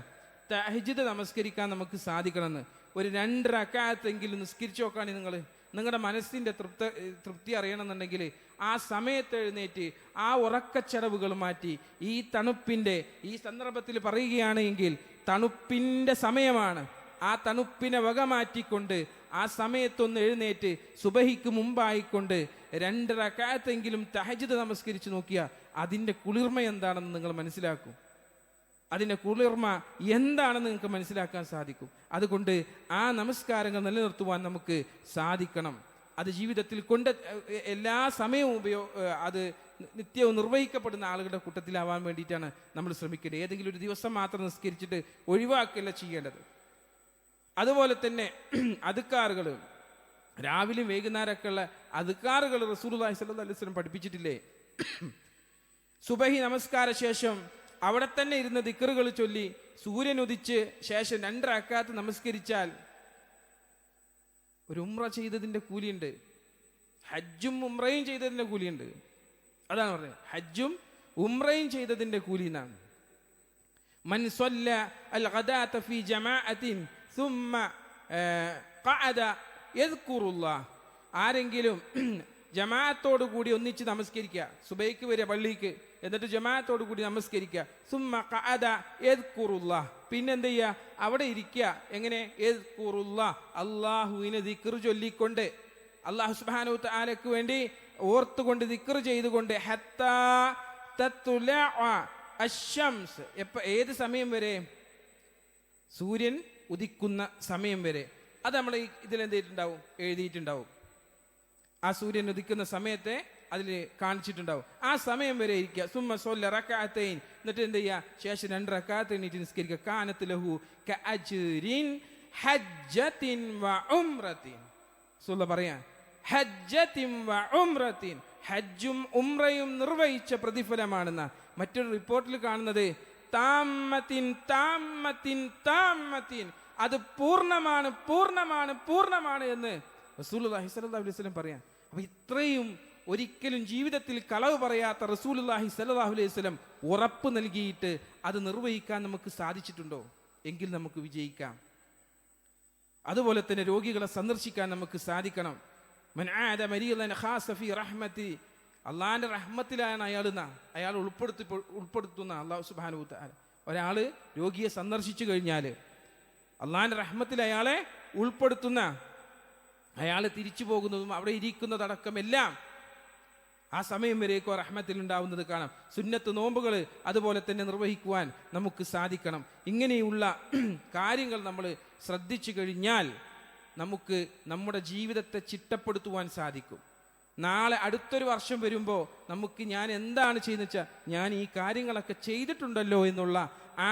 തഹജ്ജുദ് നമസ്കരിക്കാൻ നമുക്ക് സാധിക്കണമെന്ന് ഒരു 2 റകഅത്തെങ്കിലും നിസ്കരിച്ചു നോക്കാണ് നിങ്ങൾ. നിങ്ങളുടെ മനസ്സിൻ്റെ തൃപ്തി അറിയണമെന്നുണ്ടെങ്കിൽ ആ സമയത്ത് എഴുന്നേറ്റ് ആ ഉറക്കച്ചടവുകൾ മാറ്റി, ഈ തണുപ്പിൻ്റെ ഈ സന്ദർഭത്തിൽ പറയുകയാണെങ്കിൽ തണുപ്പിൻ്റെ സമയമാണ്, ആ തണുപ്പിനെ വക മാറ്റിക്കൊണ്ട് ആ സമയത്തൊന്ന് എഴുന്നേറ്റ് സുബഹിക്ക് മുമ്പായിക്കൊണ്ട് 2 റകഅത്തെങ്കിലും തഹജ്ജുദ് നമസ്കരിച്ച് നോക്കിയാൽ അതിൻ്റെ കുളിർമ എന്താണെന്ന് നിങ്ങൾ മനസ്സിലാക്കും. അതിൻ്റെ കുളിർമ എന്താണെന്ന് നിങ്ങൾക്ക് മനസ്സിലാക്കാൻ സാധിക്കും. അതുകൊണ്ട് ആ നമസ്കാരങ്ങൾ നിലനിർത്തുവാൻ നമുക്ക് സാധിക്കണം. അത് ജീവിതത്തിൽ എല്ലാ സമയവും അത് നിത്യവും നിർവഹിക്കപ്പെടുന്ന ആളുകളുടെ കൂട്ടത്തിലാവാൻ വേണ്ടിയിട്ടാണ് നമ്മൾ ശ്രമിക്കേണ്ടത്. ഏതെങ്കിലും ഒരു ദിവസം മാത്രം നിസ്കരിച്ചിട്ട് ഒഴിവാക്കുകയല്ല ചെയ്യേണ്ടത്. അതുപോലെ തന്നെ അദ്കാറുകൾ, രാവിലെയും വൈകുന്നേരമൊക്കെ ഉള്ള അദ്കാറുകൾ റസൂലുള്ളാഹി സ്വല്ലല്ലാഹു അലൈഹി വസല്ലം പഠിപ്പിച്ചിട്ടില്ലേ? സുബഹി നമസ്കാര ശേഷം അവിടെ തന്നെ ഇരുന്ന് ദിക്റുകൾ ചൊല്ലി സൂര്യൻ ഉദിച്ച് ശേഷം 2 റകഅത്ത് നമസ്കരിച്ചാൽ ഒരു ഉംറ ചെയ്തതിൻ്റെ കൂലിയുണ്ട്, ഹജ്ജും ഉംറയും ചെയ്തതിൻ്റെ കൂലിയുണ്ട്. അതാണ് പറഞ്ഞത്, ഹജ്ജും ഉംറയും ചെയ്തതിൻ്റെ കൂലി എന്നാണ്. മൻ സ്വല്ല അൽ ഗദാത ഫീ ജമാഅത്തിൻ സുമ്മ ഖഅദ യദ്കുറുല്ലാഹ്, ആരെങ്കിലും ജമാഅത്തോടു കൂടി ഒന്നിച്ച് നമസ്കരിക്കുക, സുബൈക്ക് വരിക പള്ളിക്ക്, എന്നിട്ട് ജമാഅത്തോടു കൂടി നമസ്കരിക്കുക. സുമ്മ ഖഅദ യദ്കുറുല്ലാഹ്, പിന്നെന്ത് ചെയ്യുക? അവിടെ ഇരിക്കുക. എങ്ങനെ? യദ്കുറുല്ലാഹ്, അല്ലാഹുവിനെ ദിക്ർ ചൊല്ലിക്കൊണ്ട്, അല്ലാഹു സുബ്ഹാനഹു വ തആലയ്ക്ക് വേണ്ടി ഓർത്തുകൊണ്ട് ദിക്ർ ചെയ്തുകൊണ്ട്, ഹത്താ തത്ലഅ അശ്ശംസ്, ഏത് സമയം വരെ? സൂര്യൻ ഉദിക്കുന്ന സമയം വരെ. അത് നമ്മൾ ഇതിലെന്തായിട്ടുണ്ടാവും? എഴുതിയിട്ടുണ്ടാവും. ആ സൂര്യൻ ഉദിക്കുന്ന സമയത്തെ അതിൽ കാണിച്ചിട്ടുണ്ടാവും. ആ സമയം വരെ ഇരിക്കുക. സുമ്മ സ്വല്ല റകഅത്തൈൻ, എന്നിട്ട് എന്ത് ചെയ്യുക? ശേഷം 2 റകഅത്ത് എണീറ്റ് നിസ്കരിക്കുക. കാനത്ത് ലഹു കഅജ്രിൻ ഹജ്ജത്തിൻ വ ഉംറത്തിൻ, റസൂലുള്ളാഹി പറയാ, ഹജ്ജത്തിൻ വ ഉംറത്തിൻ, ഹജ്ജും ഉംറയും നിർവഹിച്ച പ്രതിഫലമാണെന്ന. മറ്റൊരു റിപ്പോർട്ടിൽ കാണുന്നത് താമത്തിൻ താമത്തിൻ താമത്തിൻ, അത് പൂർണ്ണമാണ് പൂർണ്ണമാണ് പൂർണ്ണമാണ് എന്ന് റസൂലുള്ളാഹി സ്വല്ലല്ലാഹു അലൈഹി വസല്ലം പറയാം. അപ്പൊ ഇത്രയും ഒരിക്കലും ജീവിതത്തിൽ കളവ് പറയാത്ത റസൂലുള്ളാഹി സ്വല്ലല്ലാഹു അലൈഹി വസല്ലം ഉറപ്പ് നൽകിയിട്ട് അത് നിർവഹിക്കാൻ നമുക്ക് സാധിച്ചിട്ടുണ്ടോ? എങ്കിൽ നമുക്ക് വിജയിക്കാം. അതുപോലെ തന്നെ രോഗികളെ സന്ദർശിക്കാൻ നമുക്ക് സാധിക്കണം. മൻ ആദ മരീദൻ ഖാസ ഫീ റഹ്മതി, അള്ളാഹിന്റെ റഹ്മത്തിലാണ് അയാൾ ഉൾപ്പെടുത്തുന്ന അല്ലാഹു സുബ്ഹാനഹു വ തആല. ഒരാൾ രോഗിയെ സന്ദർശിച്ചു കഴിഞ്ഞാൽ അള്ളാഹിന്റെ റഹ്മത്തിൽ അയാളെ ഉൾപ്പെടുത്തുന്ന, അയാൾ തിരിച്ചു പോകുന്നതും അവിടെ ഇരിക്കുന്നതടക്കം എല്ലാം ആ സമയം വരേക്കോ റഹ്മത്തിൽ ഉണ്ടാവുന്നത് കാണാം. സുന്നത്ത് നോമ്പുകൾ അതുപോലെ തന്നെ നിർവഹിക്കുവാൻ നമുക്ക് സാധിക്കണം. ഇങ്ങനെയുള്ള കാര്യങ്ങൾ നമ്മൾ ശ്രദ്ധിച്ചു കഴിഞ്ഞാൽ നമുക്ക് നമ്മുടെ ജീവിതത്തെ ചിട്ടപ്പെടുത്തുവാൻ സാധിക്കും. നാളെ അടുത്തൊരു വർഷം വരുമ്പോൾ നമുക്ക് ഞാൻ എന്താണ് ചെയ്യുന്നത് വെച്ചാൽ ഞാൻ ഈ കാര്യങ്ങളൊക്കെ ചെയ്തിട്ടുണ്ടല്ലോ എന്നുള്ള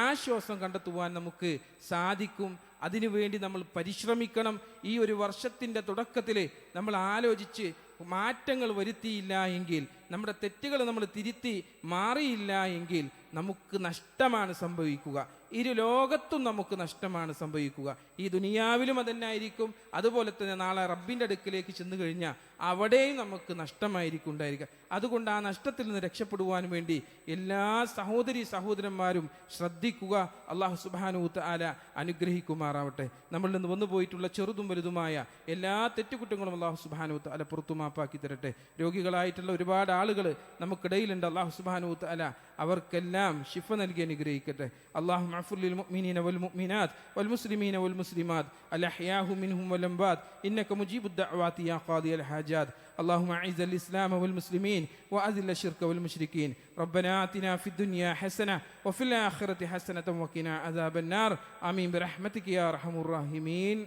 ആശ്വാസം കണ്ടെത്തുവാൻ നമുക്ക് സാധിക്കും. അതിനുവേണ്ടി നമ്മൾ പരിശ്രമിക്കണം. ഈ ഒരു വർഷത്തിൻ്റെ തുടക്കത്തിൽ നമ്മൾ ആലോചിച്ച് മാറ്റങ്ങൾ വരുത്തിയില്ല എങ്കിൽ, നമ്മുടെ തെറ്റുകൾ നമ്മൾ തിരുത്തി മാറിയില്ല എങ്കിൽ നമുക്ക് നഷ്ടമാണ് സംഭവിക്കുക. ഇരു ലോകത്തും നമുക്ക് നഷ്ടമാണ് സംഭവിക്കുക. ഈ ദുനിയാവിലും അതെന്നായിരിക്കും, അതുപോലെ തന്നെ നാളെ റബ്ബിൻ്റെ അടുക്കിലേക്ക് ചെന്ന് കഴിഞ്ഞാൽ അവിടെയും നമുക്ക് നഷ്ടമായിരിക്കും ഉണ്ടായിരിക്കുക. അതുകൊണ്ട് ആ നഷ്ടത്തിൽ നിന്ന് രക്ഷപ്പെടുവാൻ വേണ്ടി എല്ലാ സഹോദരന്മാരും ശ്രദ്ധിക്കുക. അള്ളാഹു സുബ്ഹാനഹു വ തആല അനുഗ്രഹിക്കുമാറാവട്ടെ. നമ്മളിൽ നിന്ന് വന്നു പോയിട്ടുള്ള ചെറുതും വലുതുമായ എല്ലാ തെറ്റുകുറ്റങ്ങളും അള്ളാഹു സുബ്ഹാനഹു വ തആല പുറത്തു മാപ്പാക്കി തരട്ടെ. രോഗികളായിട്ടുള്ള ഒരുപാട് ആളുകൾ നമുക്കിടയിലുണ്ട്. അള്ളാഹു സുബ്ഹാനഹു വ തആല അവർക്കെല്ലാം ശിഫ നൽകി അനുഗ്രഹിക്കട്ടെ. അല്ലാഹു മഅ്ഫിർ ലിൽ മുഅ്മിനീന വൽ മുഅ്മിനാത്ത് വൽ മുസ്ലിമീന വൽ മുസ്ലിമാത്ത് അൽ അഹ്യാഹു മിൻഹും വൽ അംവാത് ഇന്നക മുജീബുദ് ദഅവാതി യാ ഖാദിയൽ ഹാജാത്ത്. اللهم أعز الإسلام والمسلمين وأذل الشرك والمشركين. ربنا آتنا في الدنيا حسنة وفي الآخرة حسنة وقنا عذاب النار. آمين برحمتك يا أرحم الراحمين.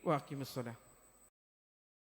وأقم الصلاة.